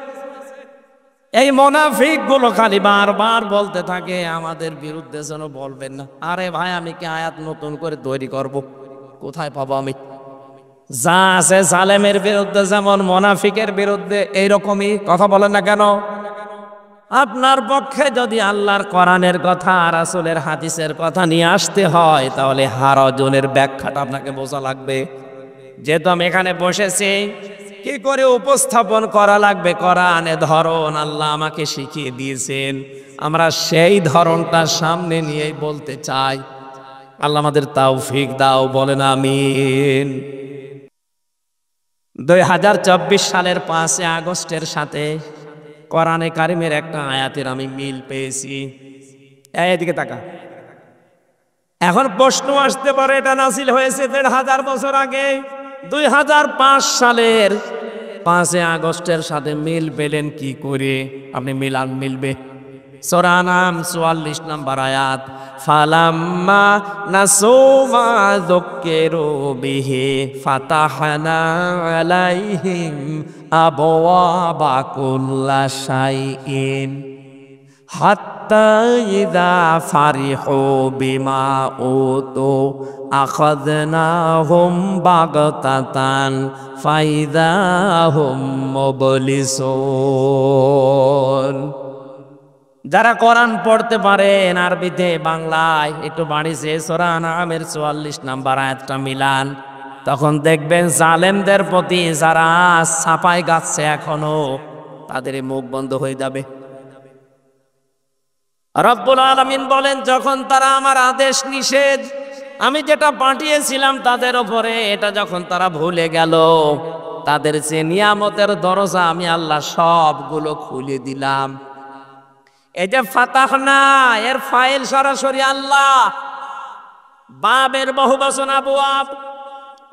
এই মুনাফিক গুলো খালি বারবার বলতে থাকে আমাদের বিরুদ্ধে যেন বলবেন না। আরে ভাই, আমি কি আয়াত নতুন করে তৈরি করব? কোথায় পাবো আমি? যা আছে জালেমের বিরুদ্ধে যেমন মুনাফিকের বিরুদ্ধে এইরকমই কথা বলেন না কেন? আপনার পক্ষে যদি আল্লাহর কোরআনের কথা, রাসূলের হাদিসের কথা নিয়ে আসতে হয়, তাহলে হারজনের ব্যাখ্যাটা আপনাকে বোঝা লাগবে। যেহেতু আমি এখানে বসেছি, কি করে উপস্থাপন করা লাগবে কোরআনের ধরন আল্লাহ আমাকে শিখিয়ে দিয়েছেন, আমরা সেই ধরনটা সামনে নিয়েই বলতে চাই। আল্লাহ আমাদের তৌফিক দাও, বলেন আমিন। 2024 সালের 5 আগস্টের সাথে কোরআনে কারিমের একটা আয়াতের আমি মিল পেয়েছি। এদিকে তাকা। এখন প্রশ্ন আসতে পারে, এটা নাজিল হয়েছে 1500 বছর আগে, 2005 সালের 5 আগস্টের সাথে মিল পেলেন কি করে? আপনি মিলবে। সূরা নাম 44 নম্বর আয়াত, ফালাম্মা নাসু মা যুক্কিরু বিহি ফাতাহনা আলাইহিম আবওয়াবা কুল্লা শাইইন হাত্তা ইযা ফারিহু বিমা উতু আখাযনাহুম বাগতাতান ফাইযা হুম মুবলিসুন। যারা কোরআন পড়তে পারেন আরবিতে, বাংলায় একটু বাড়িছে সূরা আনআমের 44 নম্বর আয়াতটা মিলান, তখন দেখবেন জালেমদের প্রতি যারা ছাপাই গাচ্ছে এখনো, তাদের মুখ বন্ধ হয়ে যাবে। রব্বুল আলামিন বলেন, যখন তারা আমার আদেশ নিষেধ আমি যেটা পাঠিয়েছিলাম তাদের উপরে, এটা যখন তারা ভুলে গেল, তাদের যে নিয়ামতের দরজা আমি আল্লাহ সবগুলো খুলে দিলাম। এই যে ফাতাহনা, এর ফাইল সরাসরি আল্লাহ, বাবের বহুবচন আবওয়াব,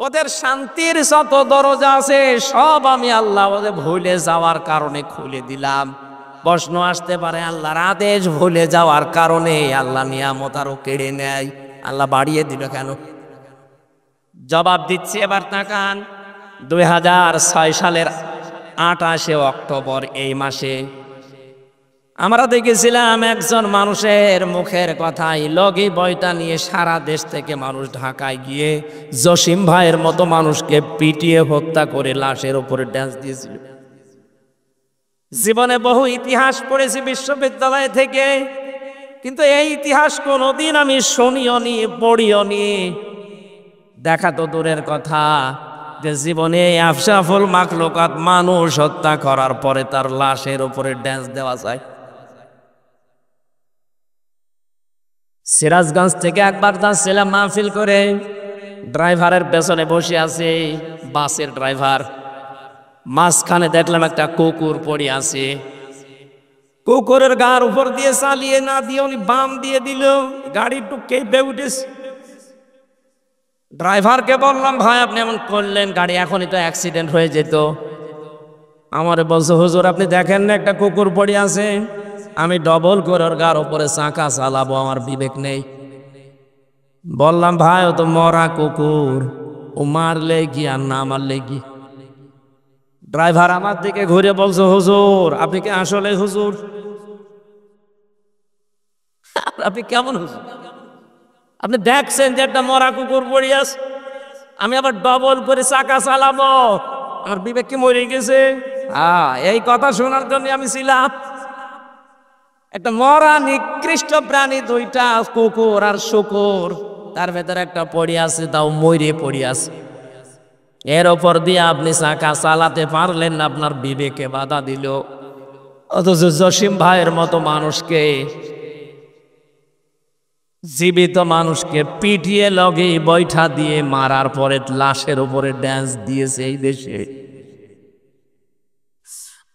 ওদের শান্তির যত দরজা আছে সব আমি আল্লাহ ওদের ভুলে যাওয়ার কারণে খুলে দিলাম। প্রশ্ন আসতে পারে, আল্লাহর আদেশ ভুলে যাওয়ার কারণে আল্লাহ নিয়ামত আরো কেড়ে নেয়, আল্লাহ বাড়িয়ে দিল কেন? জবাব দিচ্ছি, এবার তাকান। 2006 সালের 28 অক্টোবর এই মাসে আমরা দেখেছিলাম একজন মানুষের মুখের কথাই লগি বইটা নিয়ে সারা দেশ থেকে মানুষ ঢাকায় গিয়ে জসিম ভাইয়ের মতো মানুষকে পিটিয়ে হত্যা করে লাশের উপরে ড্যান্স দিয়েছিল। জীবনে বহু ইতিহাস পড়েছি বিশ্ববিদ্যালয় থেকে, কিন্তু এই ইতিহাস কোনোদিন আমি শুনিও নি, পড়িও নি। দেখা তো দূরের কথা, যে জীবনে আফসাফুল মাখলুকাত মানুষ হত্যা করার পরে তার লাশের উপরে ড্যান্স দেওয়া যায়। সিরাজগঞ্জ থেকে একবার যাচ্ছিলাম মাহফিল করে, ড্রাইভারের পেছনে বসে আছে বাসের ড্রাইভার, মাঝখানে দেখলাম একটা কুকুর পড়ে আছে। কুকুরের গার উপর দিয়ে চালিয়ে না দিয়ে উনি বাম দিয়ে দিল, গাড়ি একটু কেঁপে উঠেছে। ড্রাইভারকে বললাম, ভাই আপনি এমন করলেন, গাড়ি এখনই তো অ্যাক্সিডেন্ট হয়ে যেত। আমারে বলছে, হুজুর আপনি দেখেন না একটা কুকুর পড়ে আছে, আমি ডবল করে ওর গার উপরে চাকা চালাবো, আমার বিবেক নেই। বললাম, ভাই ও তো মরা কুকুর, ও মারলে কি আর না মারলে কি? ড্রাইভার আমার দিকে ঘুরে বলছে, হুজুর আপনি কি আসলে হুজুর? আপনি কেমন হুজুর? আপনি দেখছেন যে একটা মরা কুকুর পড়ে আছে, আমি আবার ডবল করে চাকা চালাবো, আমার বিবেক কি মরে গেছে? এই কথা শোনার জন্য আমি ছিলাম। একটা মরা নিকৃষ্ট প্রাণী, দুইটা কুকুর আর শুকুর, তার ভেতরে একটা পড়ে আছে, তাও মরে পড়ে আছে। এর ওপর দিয়ে আপনি চাকা চালাতে পারলেন না, আপনার বিবেকে বাধা দিল। অথচ জসিম ভাইয়ের মতো মানুষকে, জীবিত মানুষকে পিটিয়ে লগে বৈঠা দিয়ে মারার পরে লাশের উপরে ড্যান্স দিয়েছে এই দেশে।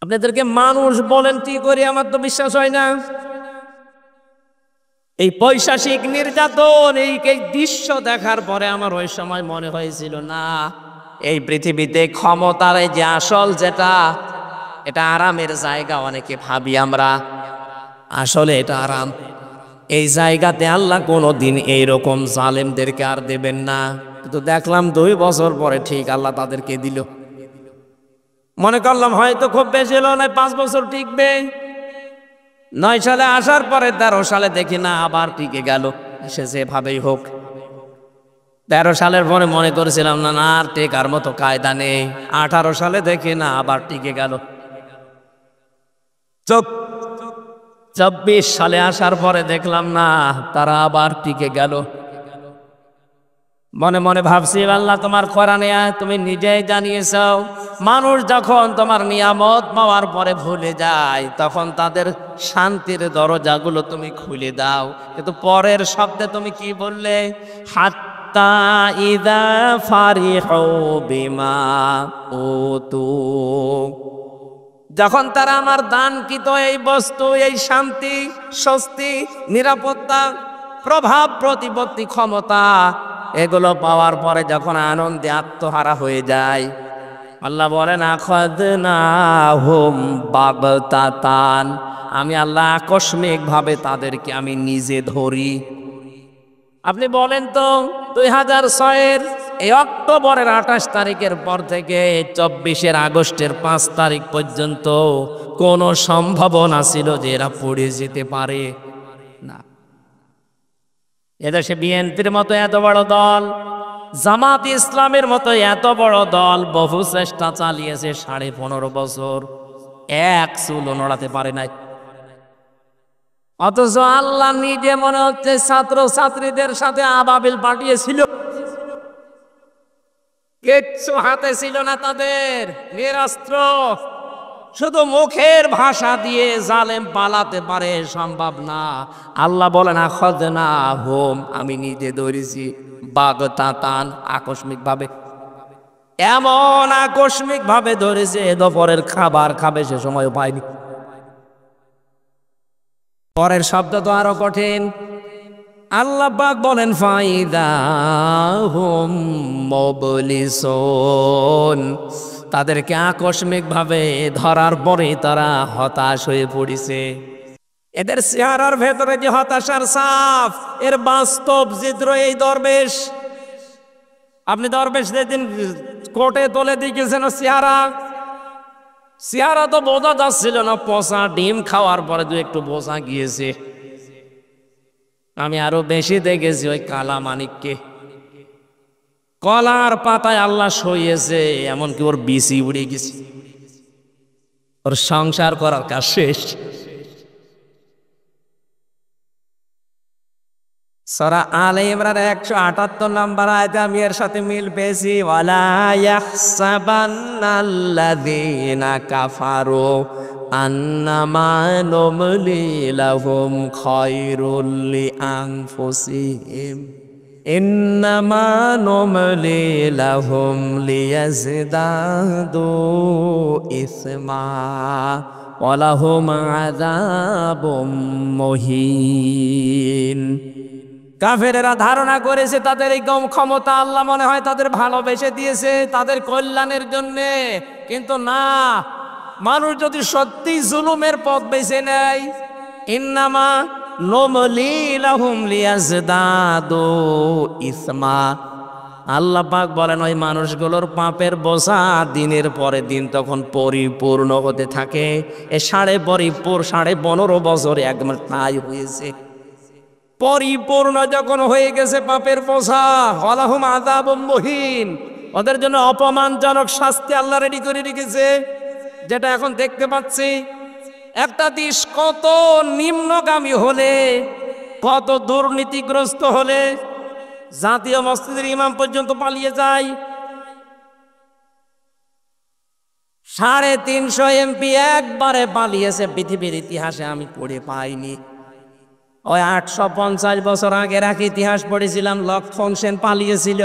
আপনাদেরকে মানুষ বলেন কি করে, আমার তো বিশ্বাস হয় না। এই পৈশাচিক নির্যাতন, এই দৃশ্য দেখার পরে আমার ওই সময় মনে হয়েছিল, না এই পৃথিবীতে ক্ষমতার যে আসল যেটা, এটা আরামের জায়গা। অনেকে ভাবি আমরা, আসলে এটা আরাম। এই জায়গাতে আল্লাহ কোনোদিন এইরকম জালেমদেরকে আর দেবেন না। কিন্তু দেখলাম 2 বছর পরে ঠিক আল্লাহ তাদেরকে দিল। মনে করলাম হয়তো খুব বেশি হলো না, 5 বছর টিকবে। 9 সালে আসার পরে 13 সালে দেখি না আবার টিকে গেল। সে যেভাবেই হোক, 13 সালের পরে মনে করেছিলাম না না আর টেকার মতো কায়দা নেই। 18 সালে দেখি না আবার টিকে গেল। 24 সালে আসার পরে দেখলাম না তারা আবার টিকে গেল। মনে মনে ভাবছি আল্লাহ তোমার কোরআনে তুমি নিজেই জানিয়েছো মানুষ যখন তোমার নিয়ামত পাওয়ার পরে ভুলে যায় তখন তাদের শান্তির দরজাগুলো তুমি খুলে দাও। কিন্তু পরের শব্দে তুমি কি বললে? হাত্তা ইদা ফারিহু বিমা উতু, যখন তারা আমার দানকৃত এই বস্তু, এই শান্তি, স্বস্তি, নিরাপত্তা, প্রভাব প্রতিপত্তি, ক্ষমতা এগুলো পাওয়ার পরে যখন আনন্দে আত্মহারা হয়ে যায়, আল্লাহ বলেন আখাযনাহুম বাগতাতান, আমি আল্লাহ আকস্মিকভাবে তাদেরকে আমি নিজে ধরি। আপনি বলেন তো 2006-এর এই অক্টোবরের 28 তারিখের পর থেকে 24 আগস্টের 5 তারিখ পর্যন্ত কোন সম্ভাবনা ছিল যে এরা পড়ে যেতে পারে? না। এদেশে বিএনপির মতো এত বড় দল, জামাত ইসলামের মতো এত বড় দল বহু চেষ্টা চালিয়েছে 15.5 বছর, এক চুলও নড়াতে পারে নাই। অথচ আল্লাহ নিজে মনে হচ্ছে ছাত্র ছাত্রীদের সাথে আবাবিল পাঠিয়েছিল, কিচ্ছু হাতে ছিল না তাদের, নিরস্ত্র, শুধু মুখের ভাষা দিয়ে জালেম পালাতে পারে, সম্ভব না। আল্লাহ বলেন আখাযনাহুম, আমি নিজে ধরেছি, বাগতাতান, আকস্মিক ভাবে। এমন আকস্মিক ভাবে ধরেছে দুপুরের খাবার খাবে সে সময় পায়নি। পরের শব্দ তো আরো কঠিন। আল্লাহ পাক বলেন ফাইদাহুম মুবলিসুন, তাদেরকে আকস্মিক ভাবে ধরার পরে তারা হতাশ হয়ে পড়েছে। এদের চেহারার ভেতরে যে হতাশার ছাপ, এর বাস্তব চিত্র এই দরবেশ। আপনি দরবেশ যেদিন কোর্টে তোলে দিয়েছেন চেহারা তো বোঝা যাচ্ছিল না, পচা ডিম খাওয়ার পরে দু একটু বোঝা গিয়েছে। আমি আরো বেশি দেখেছি ওই কালা মানিককে, কলার পাতায় আল্লাহ সইয়েছে, এমনকি ওর বিসি উড়ে গেছে, ওর সংসার করার কাজ শেষ। সূরা আলে ইমরান 178 নম্বর আয়াতে আমি এর সাথে মিল পেয়েছি, ওয়ালা ইয়াহসাবান্নাল্লাযীনা কাফারু আন্নামা নুমলি লাহুম খায়রুল লিআনফুসিহিম ইন্নামা নুমলি লাহুম লিয়াজদাদু ইসমা ওয়ালাহুম আযাবুম মুহিন। কাফেরেরা ধারণা করেছে তাদের এই ক্ষমতা আল্লাহ মনে হয় তাদের ভালোবেসে দিয়েছে তাদের কল্যাণের জন্য, কিন্তু না, মানুষ যদি সত্যি জুলুমের পথ বেছে নেয়, ইন্নামা নুমলি লাহুম লিয়াজদাদু ইসমা, আল্লাহ পাক বলেন ওই মানুষগুলোর পাপের বোঝা দিনের পরে দিন তখন পরিপূর্ণ হতে থাকে। এ 15.5 বছর একবার তাই হয়েছে। পরিপূর্ণ যখন হয়ে গেছে পাপের বোঝা, ওয়ালাহুম আযাবুম মুহিন, ওদের জন্য অপমানজনক শাস্তি আল্লাহ রেডি করে রেখেছে, যেটা এখন দেখতে পাচ্ছি। একটা দেশ কত নিম্নগামী হলে, কত দুর্নীতিগ্রস্ত হলে জাতীয় মসজিদের ইমাম পর্যন্ত পালিয়ে যায়। 350 এমপি একবারে পালিয়েছে, পৃথিবীর ইতিহাসে আমি পড়ে পাইনি। ওই 850 বছর আগের এক ইতিহাস পড়েছিলাম, লক্ষ্মণ সেন পালিয়েছিল।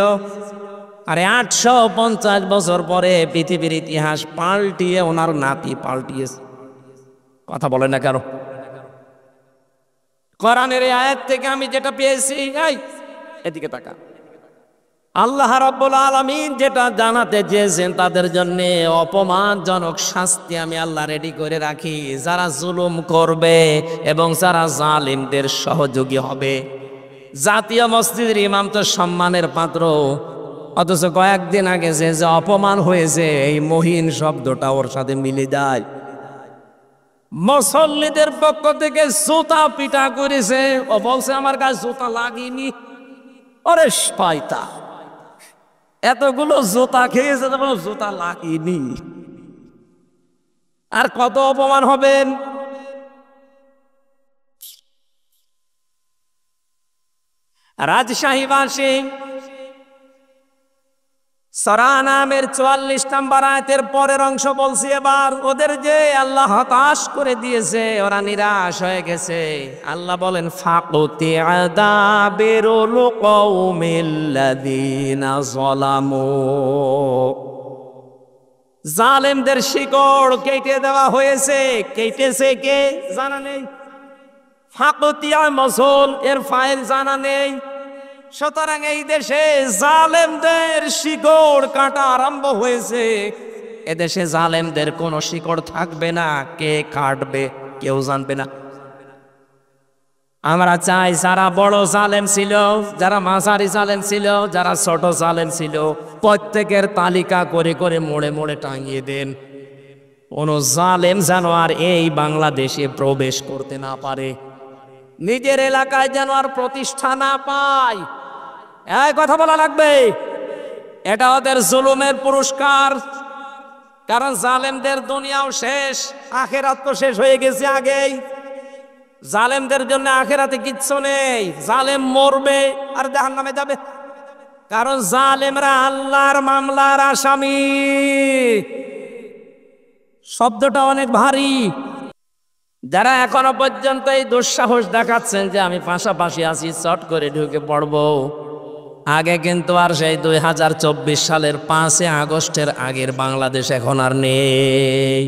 আরে 850 বছর পরে পৃথিবীর ইতিহাস পাল্টিয়ে ওনার নাতি পাল্টিয়েছে। কথা বলে না কেন? কোরআনের এই আয়াত থেকে আমি যেটা পেয়েছি, এই এদিকে তাকা, আল্লাহ রাব্বুল আলামিন যেটা জানাতে চেয়েছেন তাদের জন্য অপমানজনক শাস্তি আমি আল্লাহ রেডি করে রাখি, যারা জুলুম করবে এবং যারা জালিমদের সহযোগী হবে। জাতীয় মসজিদের ইমাম তো সম্মানের পাত্র, অথচ কয়েকদিন আগে যে অপমান হয়েছে এই মহিন শব্দটা ওর সাথে মিলে যায়। মুসল্লিদের পক্ষ থেকে জুতা পিটা করেছে, ও বলছে আমার গায়ে জুতা লাগেনি। ওরে শয়তান, এতগুলো জুতা খেয়েছে, তখন জুতা লাগেনি। আর কত অপমান হবেন। রাজশাহীবাসী সূরা নামের 44 নম্বর আয়াতের পরের অংশ বলছি। এবার ওদের যে আল্লাহ হতাশ করে দিয়েছে, ওরা নিরাশ হয়ে গেছে। আল্লাহ বলেন ফাকুতি আদাবিরুল কওমিল্লাযিনা যালামু, জালেমদের শিকড় কেটে দেওয়া হয়েছে। কেটেছে কে জানা নেই। ফাকুতিয়া মসুল এর ফাইল জানা নেই। সুতরাং এই দেশে জালেমদের শিকড় কাটা আরম্ভ হয়েছে। এদেশে জালেমদের কোনো শিকড় থাকবে না। কে কাটবে কেউ জানবে না। আমরা চাই যারা বড় জালেম ছিল, যারা মাঝারি জালেম ছিল, যারা ছোট জালেম ছিল, প্রত্যেকের তালিকা করে করে মোড়ে মোড়ে টাঙিয়ে দেন। কোন জালেম যেন আর এই বাংলাদেশে প্রবেশ করতে না পারে, নিজের এলাকায় যেন আর প্রতিষ্ঠা না পায়। এই কথা বলা লাগবে। এটা ওদের জুলুমের পুরস্কার। কারণ জালেমদের দুনিয়াও শেষ, আখিরাত তো শেষ হয়ে গেছে আগেই। জালেমদের জন্য আখিরাতে কিচ্ছু নেই। জালেম মরবে আর জাহান্নামে যাবে। কারণ জালেমরা আল্লাহর মামলার আসামি। শব্দটা অনেক ভারী। যারা এখনো পর্যন্ত এই দুঃসাহস দেখাচ্ছেন যে আমি পাশাপাশি আছি, চট করে ঢুকে পড়বো, আগে কিন্তু আর সেই 2024 সালের 5 আগস্টের আগের বাংলাদেশ এখন আর নেই।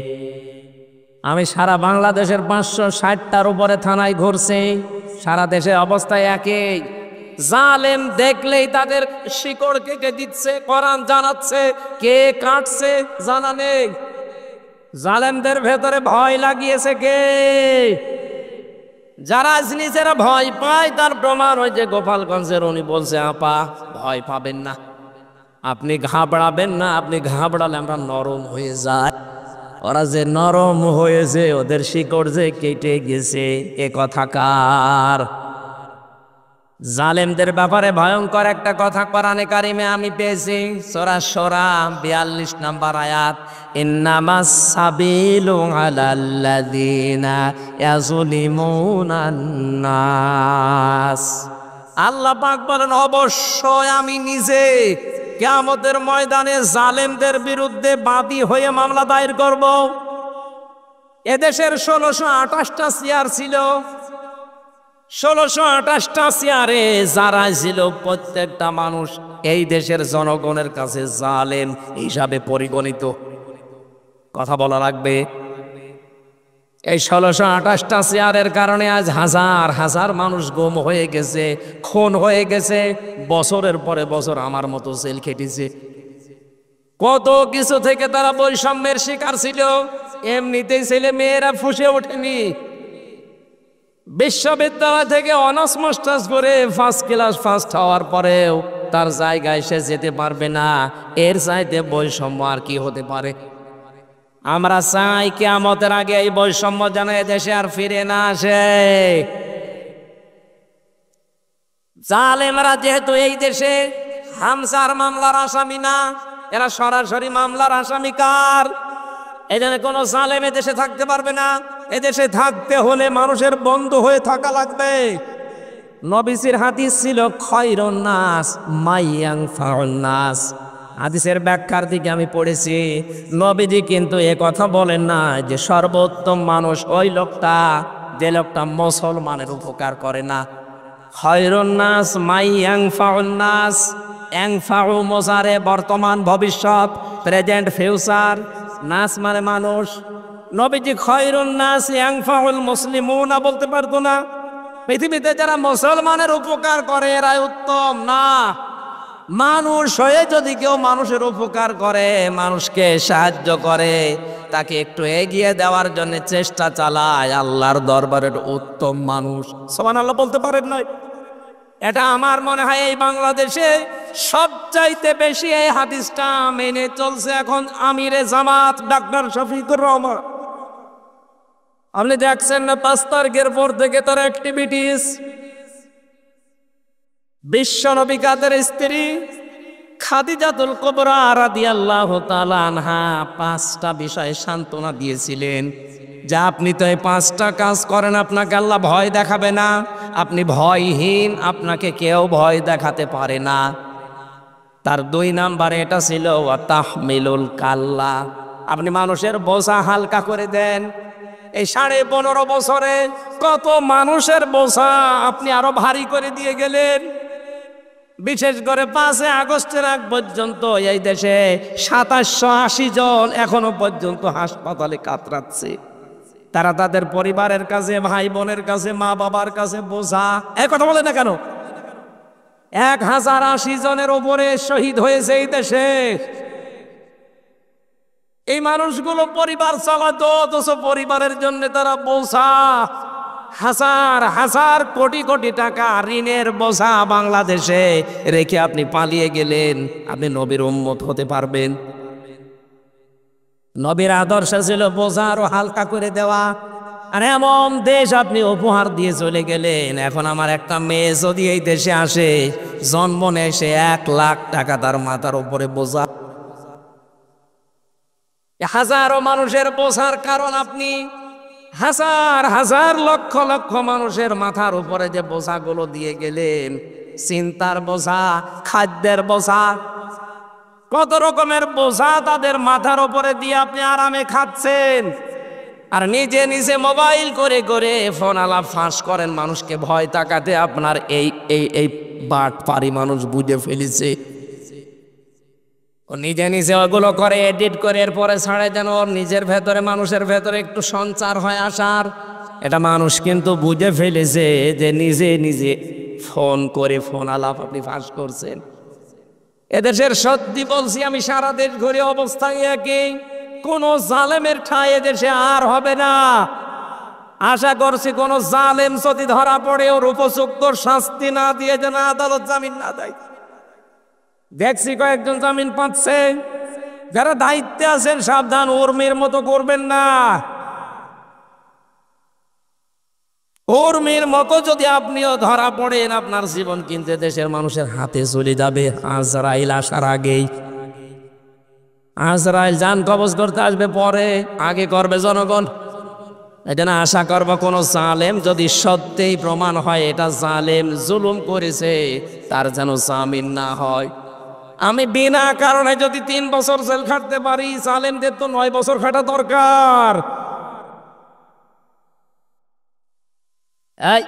আমি সারা বাংলাদেশের 560টার উপরে থানায় ঘুরছি। সারা দেশের অবস্থায় একই। জালেম দেখলেই তাদের শিকড় কেটে দিচ্ছে, কোরআন জানাচ্ছে। কে কাটছে জানা নেই। জালেমদের ভেতরে ভয় লাগিয়েছে কে? যারা নিজেরা ভয় পায় তার প্রমাণ ওই যে গোপালগঞ্জের উনি বলছে, আপা ভয় পাবেন না, আপনি ঘাবড়াবেন না, আপনি ঘাবড়ালে আমরা নরম হয়ে যায়। ওরা যে নরম হয়েছে, ওদের শিকড় যে কেটে গেছে, এ কথা কার? জালেমদের ব্যাপারে ভয়ঙ্কর একটা কথা কোরআনে কারিমে আমি পেয়েছি। সূরা শূরা 42 নম্বর আয়াত, ইন্নামাস সাবিলু আলাল্লাযিনা ইয়াযলিমুনান নাস। আল্লাহ পাক বলেন, অবশ্যই আমি নিজে কিয়ামতের ময়দানে জালেমদের বিরুদ্ধে বাদী হয়ে মামলা দায়ের করব। এদেশের 1628টা চেয়ার ছিল। 1628টা চেয়ারে যারা ছিল, প্রত্যেকটা মানুষ এই দেশের জনগণের কাছে জালেম হিসাবে পরিগণিত। কথা বলা লাগবে। এই 1628টা চেয়ারের কারণে আজ হাজার হাজার মানুষ গুম হয়ে গেছে, খুন হয়ে গেছে, বছরের পরে বছর আমার মতো জেল খেটেছে। কত কিছু থেকে তারা বৈষম্যের শিকার ছিল। এমনিতেই ছেলে মেয়েরা ফুসে ওঠেনি। বিশ্ববিদ্যালয় থেকে অনার্স মাস্টার্স করে ফার্স্ট ক্লাস ফার্স্ট হওয়ার পরেও তার জায়গায় সে যেতে পারবে না। এর চাইতে বৈষম্য আর কি হতে পারে? আমরা চাই কিয়ামতের আগে এই বৈষম্য যেন দেশে আর ফিরে না আসে। জালেমরা যেহেতু এই দেশে হামসার মামলার আসামি না, এরা সরাসরি মামলার আসামি। কার? এখানে কোনো জালেম এদেশে থাকতে পারবে না। এদেশে থাকতে হলে মানুষের বন্ধু হয়ে থাকা লাগবে। নবীজির হাদিস ছিল, খায়রুন নাস মাইয়ানফাউন নাস। হাদিসের ব্যাখ্যার দিকে আমি পড়েছি, নবীজি কিন্তু এ কথা বলেন না যে সর্বোত্তম মানুষ ওই লোকটা যে লোকটা মুসলমানের উপকার করে না। খায়রুন নাস মাইয়ানফাউন নাস। ইয়ানফাউ মুজারে বর্তমান ভবিষ্যৎ, প্রেজেন্ট ফিউচার। নাস মানে মানুষ। নবীজি খায়রুন নাস ইয়ানফাউল মুসলিমুনা বলতে পারতো না? পৃথিবীতে যারা মুসলমানের উপকার করে এরাই উত্তম না। মানুষ হয়ে যদি কেউ মানুষের উপকার করে, মানুষকে সাহায্য করে, তাকে একটু এগিয়ে দেওয়ার জন্য চেষ্টা চালায়, আল্লাহর দরবারের উত্তম মানুষ। সুবহানাল্লাহ বলতে পারেন না? এটা আমার মনে হয় এই বাংলাদেশে সবচাইতে বেশি এই হাদিসটা মেনে চলছে এখন আমিরে জামাত ডাক্তার শফিকুর রহমান। আপনি দেখছেন না 5 তারিখের পর থেকে তার অ্যাক্টিভিটিস। বিশ্ব নবী কাদের স্ত্রী খাদিজাতুল কুবরা রাদিয়াল্লাহু তাআলা আনহা 5টা বিষয়ে সান্ত্বনা দিয়েছিলেন, যে আপনি তো এই 5টা কাজ করেন, আপনাকে আল্লাহ ভয় দেখাবে না, আপনি ভয়হীন, আপনাকে কেউ ভয় দেখাতে পারে না। তার 2 নাম্বারে এটা ছিল ওয়া তাহমিলুল কাল্লা, আপনি মানুষের বোঝা হালকা করে দেন। এই 15.5 বছরে কত মানুষের বোঝা আপনি আরো ভারী করে দিয়ে গেলেন। বিশেষ করে 5 আগস্টের আগ পর্যন্ত এই দেশে 2780 জন এখনো পর্যন্ত হাসপাতালে কাতরাচ্ছে। তারা তাদের পরিবারের কাছে, ভাই বোনের কাছে, মা বাবার কাছে বোঝা। এই কথা বলে না কেন? 1080 জনের উপরে শহীদ হয়েছে এই দেশে। এই মানুষগুলো পরিবার চালাতো, অথচ পরিবারের জন্য তারা বোঝা। হাজার হাজার কোটি কোটি টাকা ঋণের বোঝা বাংলাদেশে রেখে আপনি পালিয়ে গেলেন। আপনি নবীর উম্মত হতে পারবেন? নবীর আদর্শ ছিল বোঝা আরো হালকা করে দেওয়া। আর এমন দেশ আপনি উপহার দিয়ে চলে গেলেন। এখন আমার একটা মেয়ে যদি এই দেশে আসে, জন্ম নেয়, সে 1 লাখ টাকা তার মাথার উপরে বোঝা। হাজারো মানুষের বোঝার কারণ আপনি হাজার হাজার লক্ষ লক্ষ মানুষের মাথার উপরে যে বোঝাগুলো দিয়ে গেলেন, চিন্তার বোঝা, খাদ্যের বোঝা, কত রকমের বোঝা তাদের মাথার উপরে দিয়ে আপনি আরামে খাচ্ছেন। আর নিজে নিজে মোবাইল করে করে ফোন আলাপ ফাঁস করেন মানুষকে ভয় তাকাতে। আপনার এই এই এই বাটপারি মানুষ বুঝে ফেলেছে। ও নিজে নিজে ওগুলো করে, এডিট করে এরপরে ছাড়ে, যেন ওর নিজের ভেতরে, মানুষের ভেতরে একটু সঞ্চার হয় আসার। এটা মানুষ কিন্তু বুঝে ফেলেছে যে নিজে নিজে ফোন করে ফোন আলাপ আপনি ফাঁস করছেন। এদেশের সত্যি বলছি আমি, সারা দেশ ঘুরে অবস্থা একই। কোন জালেমের ঠাঁই এদেশে আর হবে না। আশা করছি কোন জালেম যদি ধরা পড়ে, ওর উপযুক্ত শাস্তি না দিয়ে যেন আদালত জামিন না দেয়। দেখছি কয়েকজন জামিন পাচ্ছে। যারা দায়িত্বে আছেন সাবধান, উর্মির মতো করবেন না। উর্মির মতো যদি আপনিও ধরা পড়েন, আপনার জীবন কিন্তু দেশের মানুষের হাতে চলে যাবে আজরাইল আসার আগেই। আজরাইল জান কবজ করতে আসবে পরে, আগে করবে জনগণ। এটা না আশা করবো কোন জালেম যদি সত্যিই প্রমাণ হয় এটা জালেম জুলুম করেছে, তার যেন জামিন না হয়। আমি বিনা কারণে যদি 3 বছর জেল খাটতে পারি, জালেমদের তো 9 বছর খাটা দরকার। এই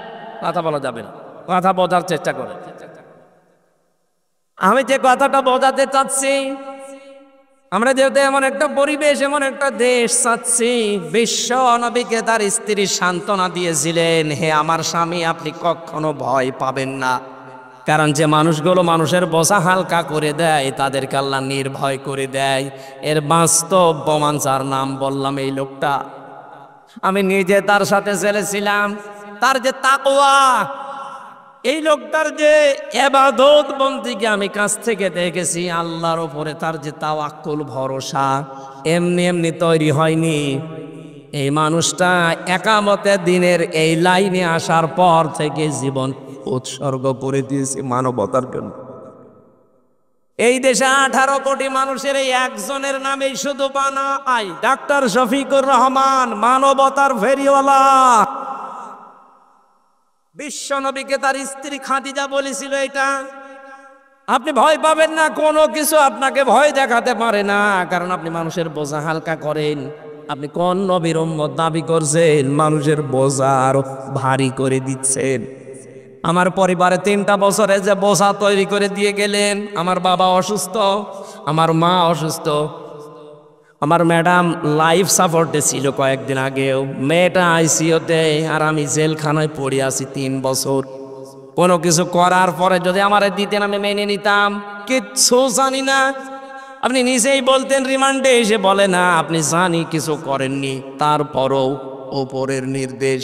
কথা বলা যাবে না, কথা বোঝার চেষ্টা করে। আমি যে কথাটা বোঝাতে চাচ্ছি, আমরা যেহেতু এমন একটা পরিবেশ, এমন একটা দেশ চাচ্ছি, বিশ্ব নবীকে তার স্ত্রী সান্ত্বনা দিয়েছিলেন, হে আমার স্বামী, আপনি কখনো ভয় পাবেন না। কারণ যে মানুষগুলো মানুষের বোঝা হালকা করে দেয়, তাদেরকে আল্লাহ নির্ভয় করে দেয়। এর বাস্তব প্রমাণ যার নাম বললাম, এই লোকটা। আমি নিজে তার সাথে চলেছিলাম। তার যে তাকওয়া, এই লোকটার যে ইবাদত বন্দেগী আমি কাছ থেকে দেখেছি, আল্লাহর উপরে তার যে তাওয়াক্কুল, ভরসা, এমনি এমনি তৈরি হয়নি। এই মানুষটা একামতের দিনের এই লাইনে আসার পর থেকে জীবন উৎসর্গ করে দিয়েছে মানবতার জন্য। এই দেশে 18 কোটি মানুষের এই একজনের নামে শুধু বানাই ডাক্তার শফিকুর রহমান, মানবতার ফেরিওয়ালা। বিশ্ব নবীকে তার স্ত্রী খাদিজা বলেছিল এটা। আপনি ভয় পাবেন না, কোনো কিছু আপনাকে ভয় দেখাতে পারে না, কারণ আপনি মানুষের বোঝা হালকা করেন। আপনি কোন নবীর উম্মত দাবি করছেন? মানুষের বোঝা আরো ভারী করে দিচ্ছেন। আমার পরিবারে 3টা বছরে যে বোঝা তৈরি করে দিয়ে গেলেন। আমার বাবা অসুস্থ, আমার মা অসুস্থ, আমার ম্যাডাম লাইফ সাপোর্টে ছিল কয়েকদিন আগেও, মেয়েটা আইসিইউতে, আর আমি জেলখানায় পড়ে আছি 3 বছর। কোনো কিছু করার পরে যদি আমার দিতেন আমি মেনে নিতাম, কিচ্ছু জানি না। আপনি নিজেই বলতেন রিমান্ডে এসে, বলে না আপনি জানি কিছু করেননি, তারপরও ওপরের নির্দেশ।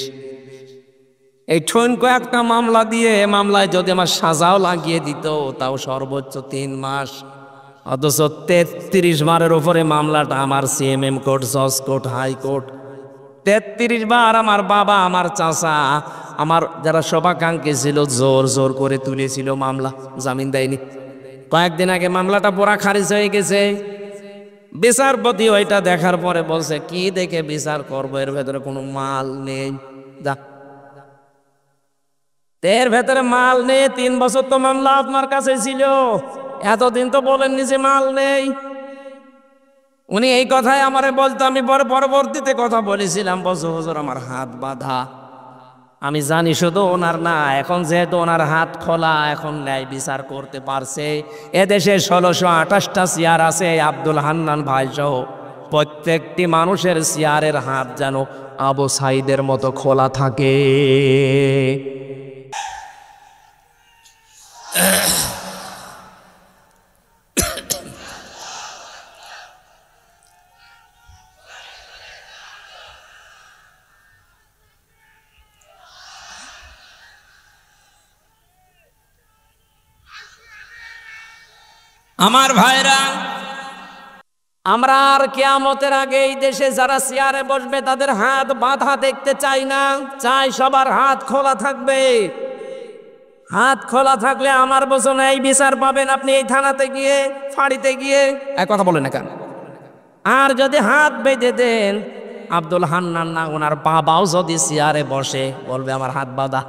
এই ঠনকো একটা মামলা দিয়ে, মামলায় যদি আমার সাজাও লাগিয়ে দিত, তাও সর্বোচ্চ 3 মাস। অথচ 33 বারের উপরে মামলাটা আমার সিএমএম কোর্ট, জজ কোর্ট, হাইকোর্ট। 33 বার আমার বাবা, আমার চাচা, আমার যারা শুভাকাঙ্ক্ষী ছিল, জোর জোর করে তুলেছিল মামলা, জামিন দেয়নি। কয়েকদিন আগে মামলাটা পুরা খারিজ হয়ে গেছে। বিচারপতি ওইটা দেখার পরে বলছে, কি দেখে বিচার করবো, এর ভেতরে কোনো মাল নেই। যা, এর ভেতরে মাল নেই। 3 বছর তো মামলা আপনার কাছে ছিল, এতদিন তো বলেননি যে মাল নেই। উনি এই কথাই আমারে বলতো, আমি পরবর্তীতে কথা বলেছিলাম, বলছো হুজুর আমার হাত বাঁধা। আমি জানি শুধু ওনার না, এখন যেহেতু ওনার হাত খোলা, এখন ন্যায় বিচার করতে পারছে। এদেশে 1628টা চেয়ার আছে, আব্দুল হান্নান ভাই সহ প্রত্যেকটি মানুষের চেয়ারের হাত যেন আবু সাইদের মতো খোলা থাকে। আমার ভাইরা, আমরা আর কিয়ামতের আগে এই দেশে যারা চেয়ারে বসবে তাদের হাত বাঁধা দেখতে চাই না, চাই সবার হাত খোলা থাকবে। হাত খোলা থাকলে আমার বছর এই বিচার পাবেন আপনি এই থানাতে গিয়ে, ফাঁড়িতে গিয়ে। এক কথা বলেন না কেন? আর যদি হাত বেঁধে দেন, আব্দুল হান্নান না ওনার বাবাও যদি চেয়ারে বসে, বলবে আমার হাত বাঁধা।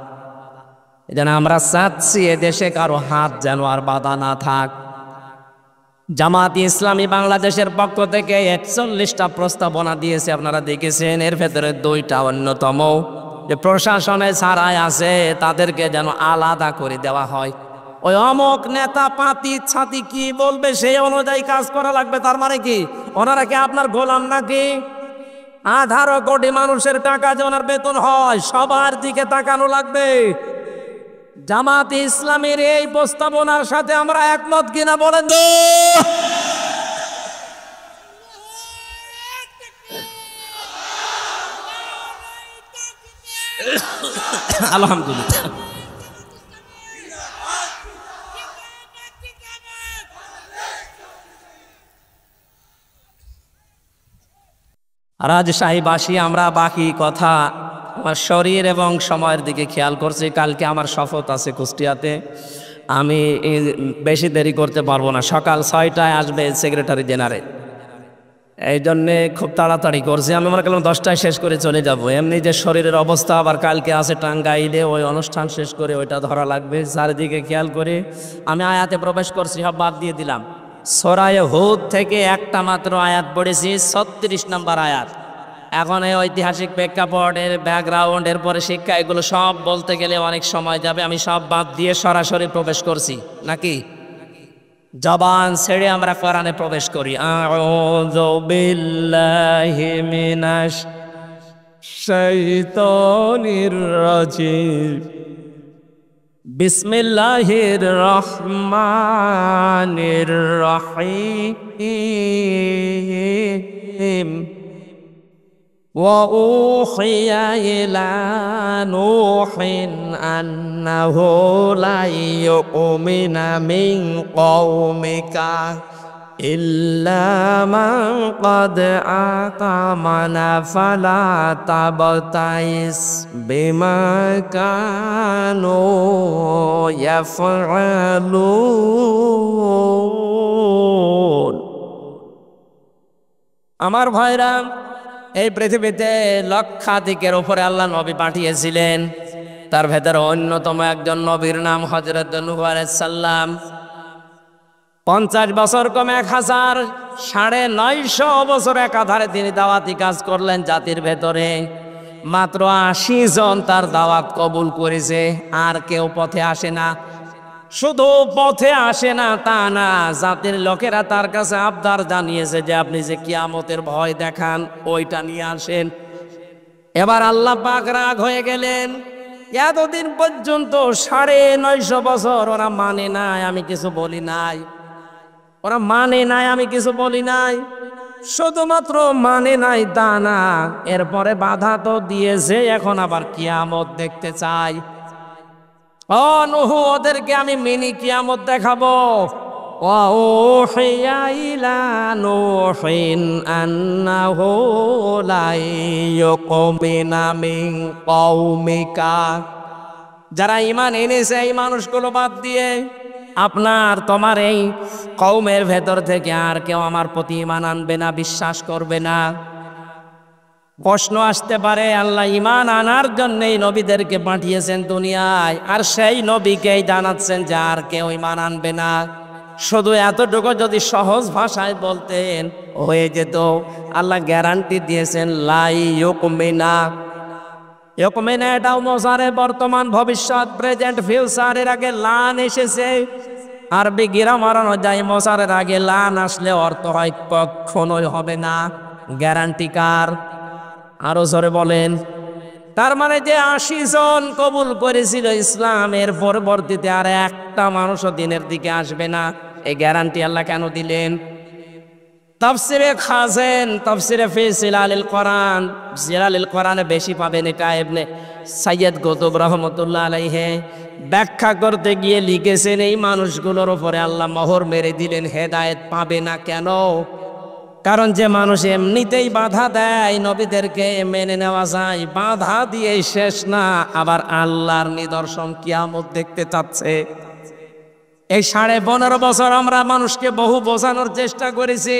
এই জন্য আমরা চাচ্ছি এদেশে কারো হাত যেন আর বাঁধা না থাক। জামাত ইসলামী বাংলাদেশের পক্ষ থেকে 41টা প্রস্তাবনা দিয়েছে, আপনারা দেখেছেন। এর ভেতরে 2টা অন্যতম, যে প্রশাসনে ছাড়াই আছে তাদেরকে যেন আলাদা করে দেওয়া হয়। ওই অমক নেতা পাতি ছাতি কি বলবে সেই অনুযায়ী কাজ করা লাগবে। তার মানে কি ওনারা কি আপনার গোলাম নাকি? 18 কোটি মানুষের টাকা যে ওনার বেতন হয়, সবার দিকে তাকানো লাগবে। জামাত ইসলামের এই প্রস্তাবনার সাথে আমরা একমত কিনা বলেন তো? আলহামদুলিল্লাহ। রাজশাহীবাসী আমরা বাকি কথা আমার শরীর এবং সময়ের দিকে খেয়াল করছি। কালকে আমার শপথ আছে কুষ্টিয়াতে, আমি বেশি দেরি করতে পারবো না। সকাল 6টায় আসবে সেক্রেটারি জেনারেল, এই জন্যে খুব তাড়াতাড়ি করছি। আমি মনে করলাম 10টায় শেষ করে চলে যাব। এমনি যে শরীরের অবস্থা, আবার কালকে আছে টাঙ্গাইলে, ওই অনুষ্ঠান শেষ করে ওইটা ধরা লাগবে। চারিদিকে খেয়াল করে আমি আয়াতে প্রবেশ করছি, সব বাদ দিয়ে দিলাম। সূরা হুদ থেকে একটা মাত্র আয়াত পড়েছি, 36 নম্বর আয়াত। এখন এই ঐতিহাসিক প্রেক্ষাপটের ব্যাকগ্রাউন্ড, এরপরে শিক্ষা, এগুলো সব বলতে গেলে অনেক সময় যাবে। আমি সব বাদ দিয়ে সরাসরি প্রবেশ করছি, নাকি জবান ছেড়ে আমরা কোরআনে প্রবেশ করি। আউযু বিল্লাহি মিনাশ শাইতানির রাজিম, বিসমিল্লাহির রহমানির রহিম। وأوحي إلى نوح أنه لا يؤمن من قومك إلا من قد آمن فلا تبتئس بما كانوا يفعلون। আমার ভাইরা, এই পৃথিবীতে লক্ষাধিকের উপরে আল্লাহ নবী পাঠিয়েছিলেন। তার ভেতরে অন্যতম একজন নবীর নাম হযরত নূহ আলাইহিস সালাম। 50 বছর কম 1000, 950 বছর একাধারে তিনি দাওয়াতি কাজ করলেন জাতির ভেতরে। মাত্র 80 জন তার দাওয়াত কবুল করেছে, আর কেউ পথে আসে না। শুধু পথে আসে না তা না, জাতির লোকেরা তার কাছে আবদার জানিয়েছে যে আপনি যে কিয়ামতের ভয় দেখান ওইটা নিয়ে আসেন। এবার আল্লাহ পাক রাগ হয়ে গেলেন। এতদিন পর্যন্ত 950 বছর ওরা মানে নাই, আমি কিছু বলি নাই। ওরা মানে নাই, আমি কিছু বলি নাই। শুধুমাত্র মানে নাই তা না, এরপরে বাধা তো দিয়েছে, এখন আবার কিয়ামত দেখতে চাই। ও নূহ, ওদেরকে আমি মিনি কিয়ামত দেখাবো। وأوحي إلى نوح أنه لا يؤمن من قومك। যারা ঈমান এনেছে এই মানুষগুলো বাদ দিয়ে আপনার তোমার এই কওমের ভেতর থেকে আর কেউ আমার প্রতি ঈমান আনবে না, বিশ্বাস করবে না। প্রশ্ন আসতে পারে, আল্লাহ ঈমান আনার জন্যই নবীদেরকে পাঠিয়েছেন দুনিয়ায়, আর সেই নবীকেই জানাচ্ছেন যে আর কেউ ঈমান আনবে না। শুধু এতটুকু যদি সহজ ভাষায় বলতেন হয়ে যেত। আল্লাহ গ্যারান্টি দিয়েছেন লাই ইউকমিনা। ইউকমিনা এটাও মোজারে, বর্তমান, ভবিষ্যৎ, প্রেজেন্ট, ফিউচার। এর আগে লান এসেছে, আরবি গ্রামার অনুযায়ী মোজারের আগে লান আসলে অর্থ হয় কখনোই হবে না। গ্যারান্টি কার? আরো জোরে বলেন। তার মানে যে 80 জন কবুল করেছিল ইসলামের, পরবর্তীতে আর একটা মানুষও দিনের দিকে আসবে না, এই গ্যারান্টি আল্লাহ কেন দিলেন? তাফসিরে খাজেন, তাফসিরে ফি জিলালিল কোরআন, জিলালিল কোরআনে বেশি পাবেন এটা ইবনে সাইয়্যিদ কুতুব রাহমাতুল্লাহ আলাইহি ব্যাখ্যা করতে গিয়ে লিখেছেন এই মানুষগুলোর উপরে আল্লাহ মোহর মেরে দিলেন, হেদায়েত পাবে না। কেন? কারণ যে মানুষ এমনিতেই বাধা দেয় নবীদেরকে মেনে নেওয়া যায়, বাধা দিয়ে শেষ না, আবার আল্লাহর নিদর্শন কিয়ামত দেখতে চাচ্ছে। এই 15.5 বছর আমরা মানুষকে বহু বোঝানোর চেষ্টা করেছি।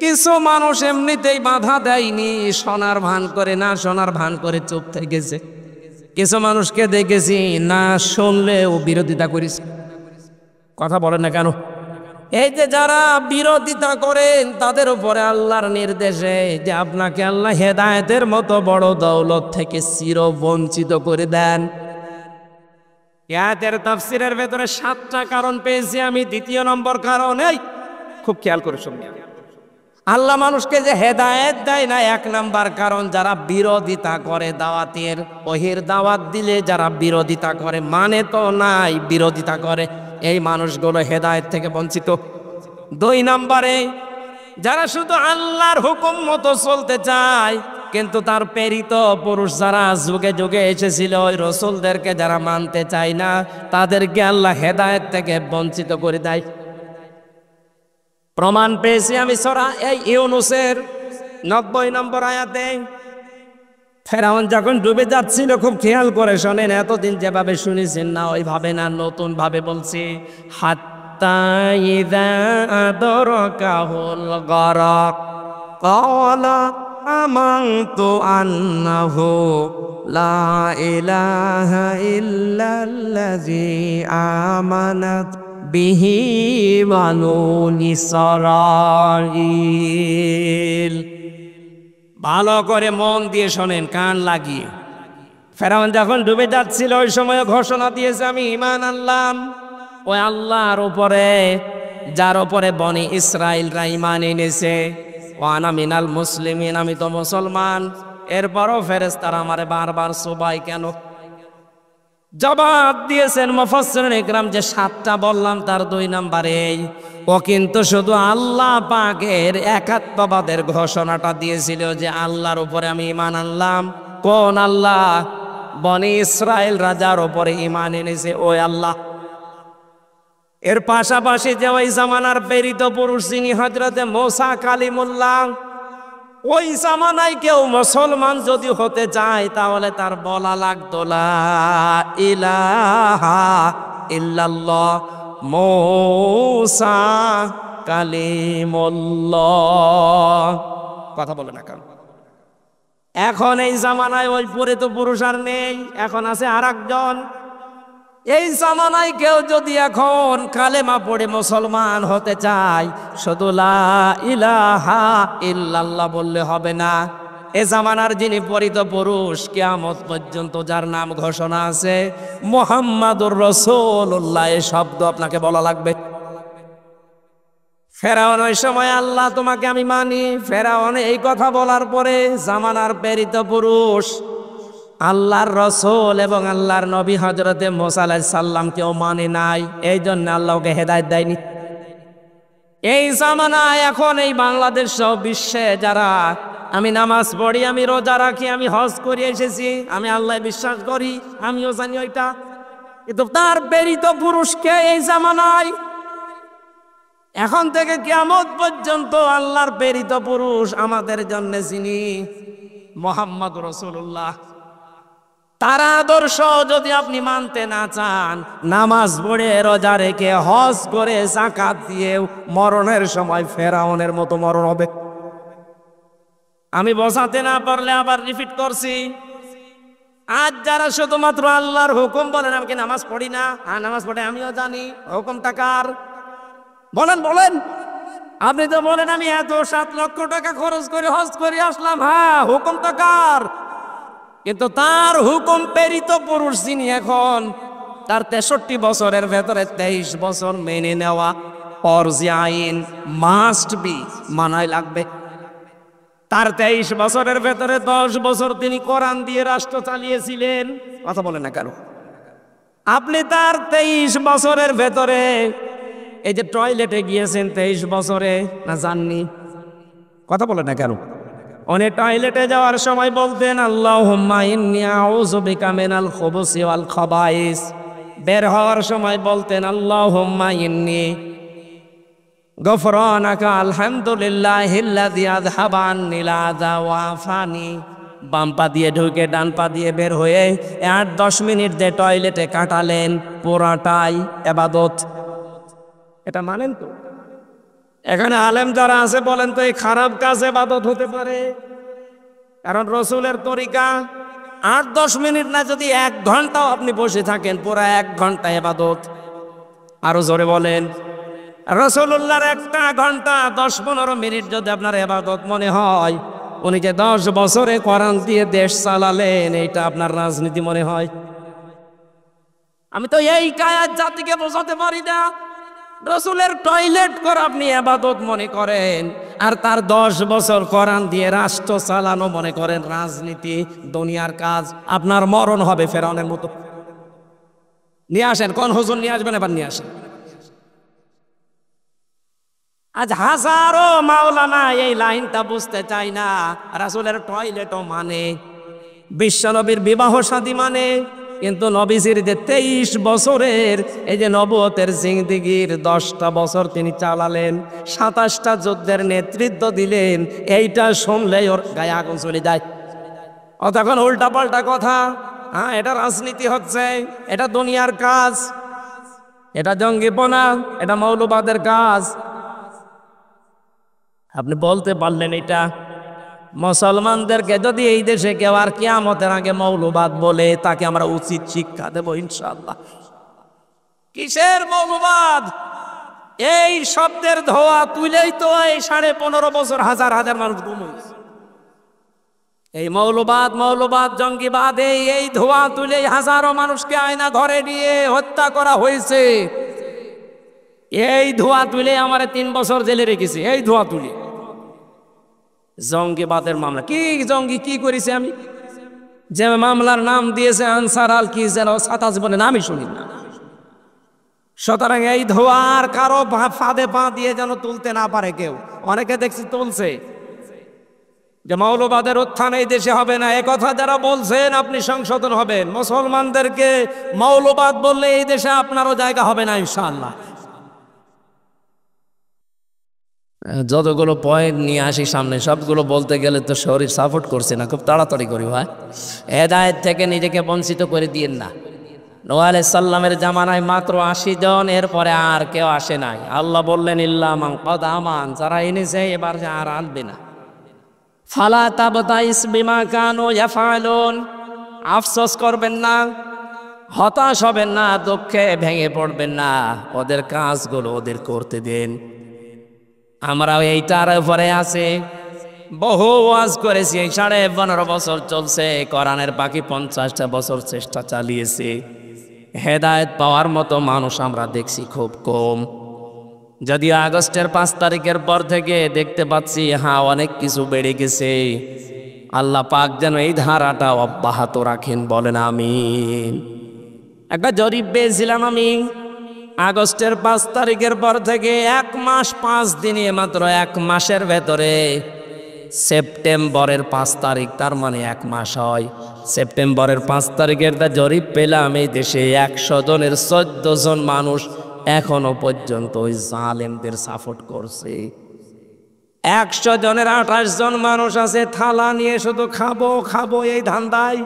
কিছু মানুষ এমনিতেই বাধা দেয়নি, শোনার ভান করে, না শোনার ভান করে চুপ থেকেছে। কিছু মানুষকে দেখেছি না শুনলেও বিরোধিতা করেছে। কথা বলেন না কেন? এই যে যারা বিরোধিতা করেন তাদের উপরে আল্লাহর নির্দেশে যে আপনাকে আল্লাহ হেদায়েতের মতো বড় দৌলত থেকে চির বঞ্চিত করে দেন। আয়াতের তাফসীরের ভেতরে 7টা কারণ পেয়েছি আমি। দ্বিতীয় নম্বর কারণ, এই খুব খেয়াল করে শুনবেন, আল্লাহ মানুষকে যে হেদায়েত দেয় না, 1 নাম্বার কারণ যারা বিরোধিতা করে দাওয়াতের, ওহির দাওয়াত দিলে যারা বিরোধিতা করে, মানে তো নাই, বিরোধিতা করে, এই মানুষগুলো হেদায়েত থেকে বঞ্চিত। 2 নম্বরে যারা শুধু আল্লাহর হুকুম মতো চলতে চায়, কিন্তু তার প্রেরিত পুরুষ যারা যুগে যুগে এসেছিল ওই রসুলদেরকে যারা মানতে চায় না, তাদেরকে আল্লাহ হেদায়েত থেকে বঞ্চিত করে দেয়। প্রমাণ পেয়েছি আমি সূরা ইউনূসের 90 নম্বর আয়াতে। ফেরাউন যখন ডুবে যাচ্ছিল, খুব খেয়াল করে শোনেন, এতদিন যেভাবে শুনেছেন না ওইভাবে না, নতুন ভাবে বলছি। হাত্তা ইযা আদরাকাহুল গরক ক্বালা আমানতু আন্নাহু লা ইলাহা ইল্লাল্লাযী আমানাত বিহি বানু ইসরাঈল। ভালো করে মন দিয়ে শোনেন, কান লাগিয়ে। ফেরাউন যখন ডুবে যাচ্ছিল ওই সময় ঘোষণা দিয়েছে আমি ঈমান আনলাম ওই আল্লাহর উপরে যার উপরে বনি ইসরাইলরা ঈমান এনেছে। ওয়ানা মিনাল মুসলিমিন, আমি তো মুসলমান। এরপরও ফেরেশতারা আমারে বারবার সবাই কেন? জবাব দিয়েছেন মুফাসসিরিন ইকরাম যে 7টা বললাম তার 2 নম্বরে ও কিন্তু শুধু আল্লাহ পাকের একাত্মবাদের ঘোষণাটা দিয়েছিল যে আল্লাহর উপরে আমি ঈমান আনলাম। কোন আল্লাহ? বনি ইসরাইল রাজার উপরে ঈমান এনেছে ওই আল্লাহ। এর পাশাপাশি যে ওই জামানার প্রেরিত পুরুষ যিনি হযরতে মুসা কালিমুল্লাহ, ওই জামানায় কেউ মুসলমান যদি হতে চায় তাহলে তার বলা লাগতো লা ইলাহা ইল্লাল্লাহ মুসা কালিমুল্লাহ। কথা বলে না কেন? এখন এই জামানায় ওই প্রেরিত পুরুষ আর নেই, এখন আছে আরেকজন। এই জামানায় কেউ যদি এখন কালেমা পড়ে মুসলমান হতে চায়, শুধু লা ইলাহা ইল্লাল্লাহ বললে হবে না। এ জামানার যিনি পরিত পুরুষ, কিয়ামত পর্যন্ত যার নাম ঘোষণা আছে মুহাম্মাদুর রাসূলুল্লাহ, এই শব্দ আপনাকে বলা লাগবে। ফেরাউন ওই সময় আল্লাহ তোমাকে আমি মানি, ফেরাউন এই কথা বলার পরে জামানার প্রেরিত পুরুষ আল্লাহর রসুল এবং আল্লাহর নবী হযরতে মুসা আলাইহিস সালাম কেউ মানে নাই, এই জন্য আল্লাহকে হেদায়েত দেয়নি। এই জামানায় এখন এই বাংলাদেশ সহ বিশ্বে যারা আমি নামাজ পড়ি, আমি রোজা রাখি, আমি হজ করে এসেছি, আমি আল্লাহ বিশ্বাস করি, আমিও জানি ওইটা, কিন্তু তার প্রেরিত পুরুষকে এই জামানায় এখন থেকে কিয়ামত পর্যন্ত আল্লাহর প্রেরিত পুরুষ আমাদের জন্য যিনি মুহাম্মদ রাসূলুল্লাহ, তার আদর্শ যদি আপনি মানতে না চান, নামাজ পড়ে রোজা রেখে হজ করে যাকাত দিয়ে মরণের সময় ফেরাউনের মতো মরণ হবে। আমি বোঝাতে না পারলে আবার রিপিট করছি, আজ যারা শুধুমাত্র আল্লাহর হুকুম বলেন, আমি কি নামাজ পড়ি না? হ্যাঁ নামাজ পড়ে, আমিও জানি। হুকুমটা কার? বলেন বলেন। আপনি তো বলেন আমি এত 7 লক্ষ টাকা খরচ করে হজ করে আসলাম, হ্যাঁ হুকুমটা কার? কিন্তু তার হুকুম প্রেরিত পুরুষ যিনি, এখন তার 63 বছরের ভেতরে 23 বছর মেনে নেওয়া ফরজি আইন, মাস্ট বি, মানাই লাগবে। তার 23 বছরের ভেতরে 10 বছর তিনি কোরআন দিয়ে রাষ্ট্র চালিয়েছিলেন। কথা বলে না কেন? আপনি তার 23 বছরের ভেতরে এই যে টয়লেটে গিয়েছেন 23 বছরে, না যাননি? কথা বলে না কেন? উনি টয়লেটে যাওয়ার সময় বলতেন আল্লাহুম্মা ইন্নী আউযু বিকা মিনাল খুবুসি ওয়াল খাবাইস। বের হওয়ার সময় বলতেন আল্লাহুম্মা ইন্নী গফরানাকা আলহামদুলিল্লাহিল্লাযী আযহাবা আন্নিল আযা ওয়া আফানি। বাম পা দিয়ে ঢুকে ডান পা দিয়ে বের হয়ে 8-10 মিনিট যে টয়লেটে কাটালেন, পুরাটাই ইবাদত। এটা মানেন তো? এখানে আলেম যারা আছে বলেন তো এই খারাপ কাজ ইবাদত হতে পারে? কারণ রসুলের তরিকা 8-10 মিনিট না, যদি 1 ঘন্টাও আপনি বসে থাকেন, পুরা 1 ঘন্টা ইবাদত। আরো জোরে বলেন। রসুল্লাহর 1 ঘন্টা 10-15 মিনিট যদি আপনার ইবাদত মনে হয়, উনি যে 10 বছরে কোরআন দিয়ে দেশ চালালেন, এইটা আপনার রাজনীতি মনে হয়? আমি তো এই কায়াত জাতিকে বোঝাতে পারি না। রসুলের টয়লেট করে আপনি ইবাদত মনে করেন, আর তার 10 বছর কোরআন দিয়ে রাষ্ট্র চালানো মনে করেন রাজনীতি, দুনিয়ার কাজ। আপনার মরণ হবে ফেরাউনের মতো। নিয়ে আসেন, কোন হুজুর নিয়ে আসবেন? এবার নিয়ে আসেন। আজ হাজারো মাওলানা এই লাইনটা বুঝতে চাই না। রাসূলের টয়লেটও মানে, বিশ্বনবীর বিবাহ শাদী মানে, কিন্তু নবীজির যে 23 বছরের এই যে নবুয়তের জিন্দেগির 10টা বছর তিনি চালালেন, 27টা যুদ্ধের নেতৃত্ব দিলেন, এইটা শুনলেই ওর গায়ে আগুন চলে যায়। ও তখন উল্টা পাল্টা কথা। হ্যাঁ এটা রাজনীতি হচ্ছে, এটা দুনিয়ার কাজ, এটা জঙ্গিপনা, এটা মৌলবাদের কাজ। আপনি বলতে পারলেন এটা? মুসলমানদেরকে যদি এই দেশে কেউ আর কিয়ামতের আগে মৌলবাদ বলে, তাকে আমরা উচিত শিক্ষা দেব ইনশাআল্লাহ। কিসের মৌলবাদ? এই শব্দের ধোয়া তুলেই তো এই 15.5 বছর হাজার হাজার মানুষ গুম হয়েছে। এই মৌলবাদ, মৌলবাদ, জঙ্গিবাদ, এই ধোয়া তুলেই হাজারো মানুষকে আয়না ঘরে নিয়ে হত্যা করা হয়েছে। এই ধোয়া তুলে আমার 3 বছর জেলে রেখেছে, এই ধোয়া তুলে। জঙ্গিবাদের মামলা, কি জঙ্গি কি করেছে? আমি যে মামলার নাম দিয়েছে আনসার আল কি যেন, 7 জীবনে নামই শুনি না। সুতরাং এই ধোয়ার কারো ফাঁদে পা দিয়ে যেন তুলতে না পারে কেউ। অনেকে দেখছি তুলছে যে মৌলবাদের উত্থান এই দেশে হবে না। একথা যারা বলছেন আপনি সংশোধন হবেন। মুসলমানদেরকে মৌলবাদ বললে এই দেশে আপনারও জায়গা হবে না ইনশাআল্লাহ। যতগুলো পয়েন্ট নিয়ে আসি সামনে, সবগুলো বলতে গেলে তো শরীর সাপোর্ট করছে না, খুব তাড়াতাড়ি করি ভাই। হেদায়েত থেকে নিজেকে বঞ্চিত করে দিয়েন না। নূহ আলাইহিস সালামের জামানায় মাত্র 80 জন, এরপরে আর কেউ আসে নাই। আল্লাহ বললেন ইল্লা মান ক্বাদ আমান, যারা এনেছে এবার আর আনবে না। ফালা তাবতাইস বিমা কানু ইয়াফআলুন, আফসোস করবেন না, হতাশ হবেন না, দুঃখে ভেঙে পড়বেন না। ওদের কাজগুলো ওদের করতে দেন। আমরাও এইটার উপরে আছে, বহু ওয়াজ করেছি। 15.5 বছর চলছে, কোরআনের বাকি 50টা বছর চেষ্টা চালিয়েছি। হেদায়েত পাওয়ার মতো মানুষ আমরা দেখছি খুব কম। যদিও আগস্টের 5 তারিখের পর থেকে দেখতে পাচ্ছি হ্যাঁ অনেক কিছু বেড়ে গেছে। আল্লাহ পাক যেন এই ধারাটা অব্যাহত রাখেন, বলেন আমিন। একটা জরিপ পেয়েছিলাম আমি, আগস্টের 5 তারিখের পর থেকে 1 মাস 5 দিনে, মাত্র 1 মাসের ভেতরে সেপ্টেম্বরের 5 তারিখ, তার মানে 1 মাস হয়। সেপ্টেম্বরের 5 তারিখের তা জরিপ পেলাম, এই দেশে 100 জনের 14 জন মানুষ এখনো পর্যন্ত ওই জালেমদের সাপোর্ট করছে। 100 জনের 28 জন মানুষ আছে থালা নিয়ে শুধু খাবো খাবো এই ধান্দায়।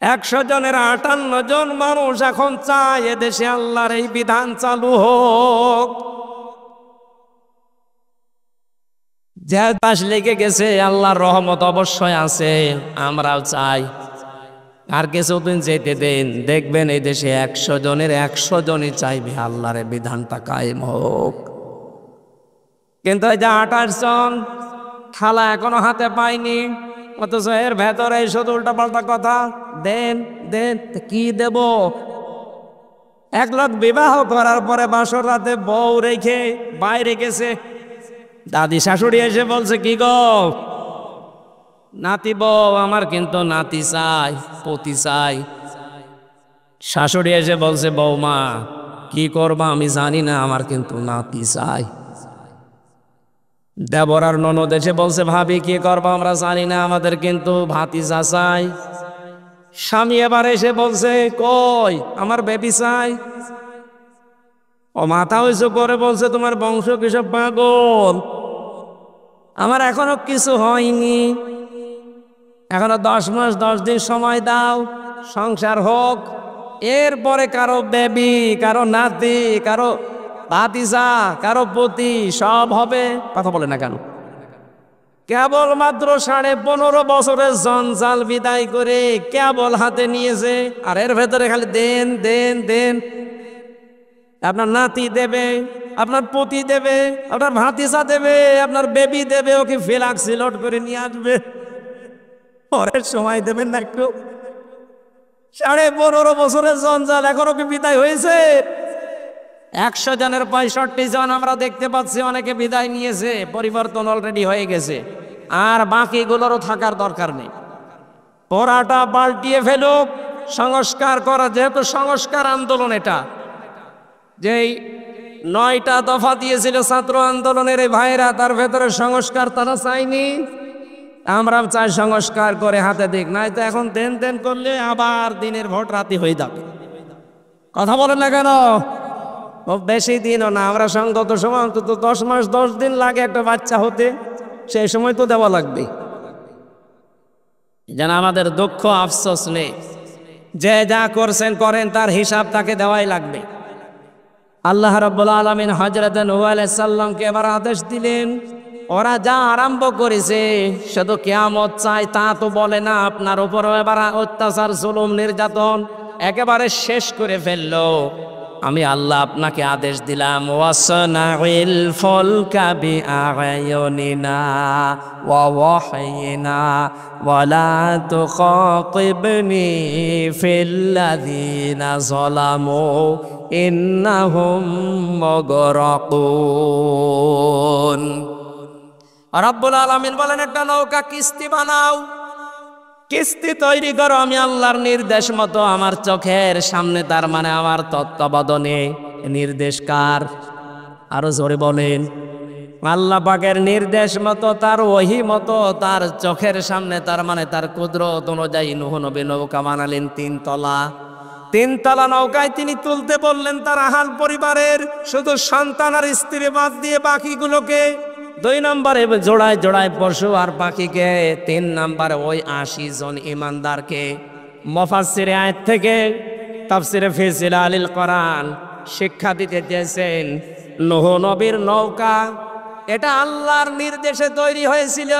100 জনের 58 জন মানুষ এখন চায় এদেশে আল্লাহর এই বিধান চালু হোক। যে পাশ লেগে গেছে, আল্লাহর রহমত অবশ্যই আছে, আমরাও চাই। আর কিছুদিন যেতে দেন, দেখবেন এই দেশে 100 জনের 100 জনই চাইবে আল্লাহর এই বিধানটা কায়েম হোক। কিন্তু এই যে 28 জন থালা এখনো হাতে পায়নি, অথচ এর ভেতরে শুধু উল্টাপাল্টা কথা। দেন দেন, কি দেব? 1 লাখ বিবাহ করার পরে বাসর রাতে বউ রেখে বাইরে গেছে, দাদি শাশুড়ি এসে বলছে, কি গো নাতি বউ, আমার কিন্তু নাতি চাই, পতি চাই। শাশুড়ি এসে বলছে, বৌমা কি করবা আমি জানি না, আমার কিন্তু নাতি চাই। দেবর আর ননদ এসে বলছে, ভাবি কি করবা আমরা জানি না, আমাদের কিন্তু ভাতিজা চাই। স্বামী এবার এসে বলছে, কই আমার বেবি চাই। ও মাথা উঁচু করে বলছে, তোমার বংশ কিসব পাগল, আমার এখনো কিছু হয়নি, এখনো 10 মাস 10 দিন সময় দাও, সংসার হোক, এরপরে কারো বেবি, কারো নাতি, কারো ভাতিজা, কারো পতি সব হবে। কথা বলে না কেন? কেবল মাত্র 15.5 বছরের জঞ্জাল বিদায় করে কেবল হাতে নিয়েছে, আর এর ভেতরে খালি দেন দেন দেন। আপনার নাতি দেবে, আপনার পতি দেবে, আপনার ভাতিজা দেবে, আপনার বেবি দেবে, ওকে ফ্লাক্সিলোড করে নিয়ে আসবে। পরের সময় দেবেন না একটু? 15.5 বছরের জঞ্জাল এখনো কি বিদায় হয়েছে? 100 জনের 65 জন আমরা দেখতে পাচ্ছি অনেকে বিদায় নিয়েছে, পরিবর্তন অলরেডি হয়ে গেছে, আর বাকিগুলোরও থাকার দরকার নেই। পড়াটা পাল্টিয়ে ফেলুক, সংস্কার করা, যেহেতু সংস্কার আন্দোলন, এটা যেই 9টা দফা দিয়েছিল ছাত্র আন্দোলনের এই ভাইরা, তার ভেতরে সংস্কার তারা চায়নি, আমরা চাই সংস্কার করে হাতে দিক, নাই তো এখন দেন দেন করলে আবার দিনের ভোট রাতি হয়ে যাবে। কথা বলেন না কেন? বেশি দিনও না, আমরা সংগত সময় অন্তত 10 মাস 10 দিন লাগে একটা বাচ্চা হতে, সেই সময় তো দেওয়া লাগবে। যেন আমাদের দুঃখ আফসোস নেই, যে যা করছেন করেন, তার হিসাব তাকে দেওয়াই লাগবে। আল্লাহ রাব্বুল আলামিন হযরত নূহ আলাইহিস সালামকে এবার আদেশ দিলেন, ওরা যা আরম্ভ করেছে শুধু কিয়ামত চাই তা তো বলে না, আপনার উপরও এবার অত্যাচার, জুলুম, নির্যাতন একেবারে শেষ করে ফেললো। আমি আল্লাহ আপনাকে আদেশ দিলাম, ওয়াসনাইল ফুলকা বিআয়ুনিনা ওয়া ওয়াহয়িনা ওয়ালা তুখাতিবনি ফিল্লাযিনা যালামু ইন্নাহুম মুগরাকুন। রব্বুল আলামিন বলেন, একটা নৌকা কিস্তি বানাও, কিস্তি তৈরি করো, আমি আল্লাহর নির্দেশ মতো, আমার চোখের সামনে, তার মানে আমার তত্ত্বাবধানে। নির্দেশ কার? আরো জোরে বলেন। আল্লাহ পাকের নির্দেশ মতো, তার ওহী মতো, তার চোখের সামনে, তার মানে তার কুদরত অনুযায়ী নূহ নবী নৌকা বানালেন 3 তলা। 3 তলা নৌকায় তিনি তুলতে বললেন তার আহাল পরিবারের শুধু সন্তান আর স্ত্রী বাদ দিয়ে বাকিগুলোকে। 2 নম্বরে জোড়ায় জোড়ায় পশু আর পাখিকে। 3 নম্বরে ওই 80 জন ইমানদারকে। মুফাসসিরে আয়াত থেকে তাফসিরে ফি জিলালিল কোরআন শিক্ষা দিতে চেয়েছেন, নূহ নবীর নৌকা এটা আল্লাহর নির্দেশে তৈরি হয়েছিল।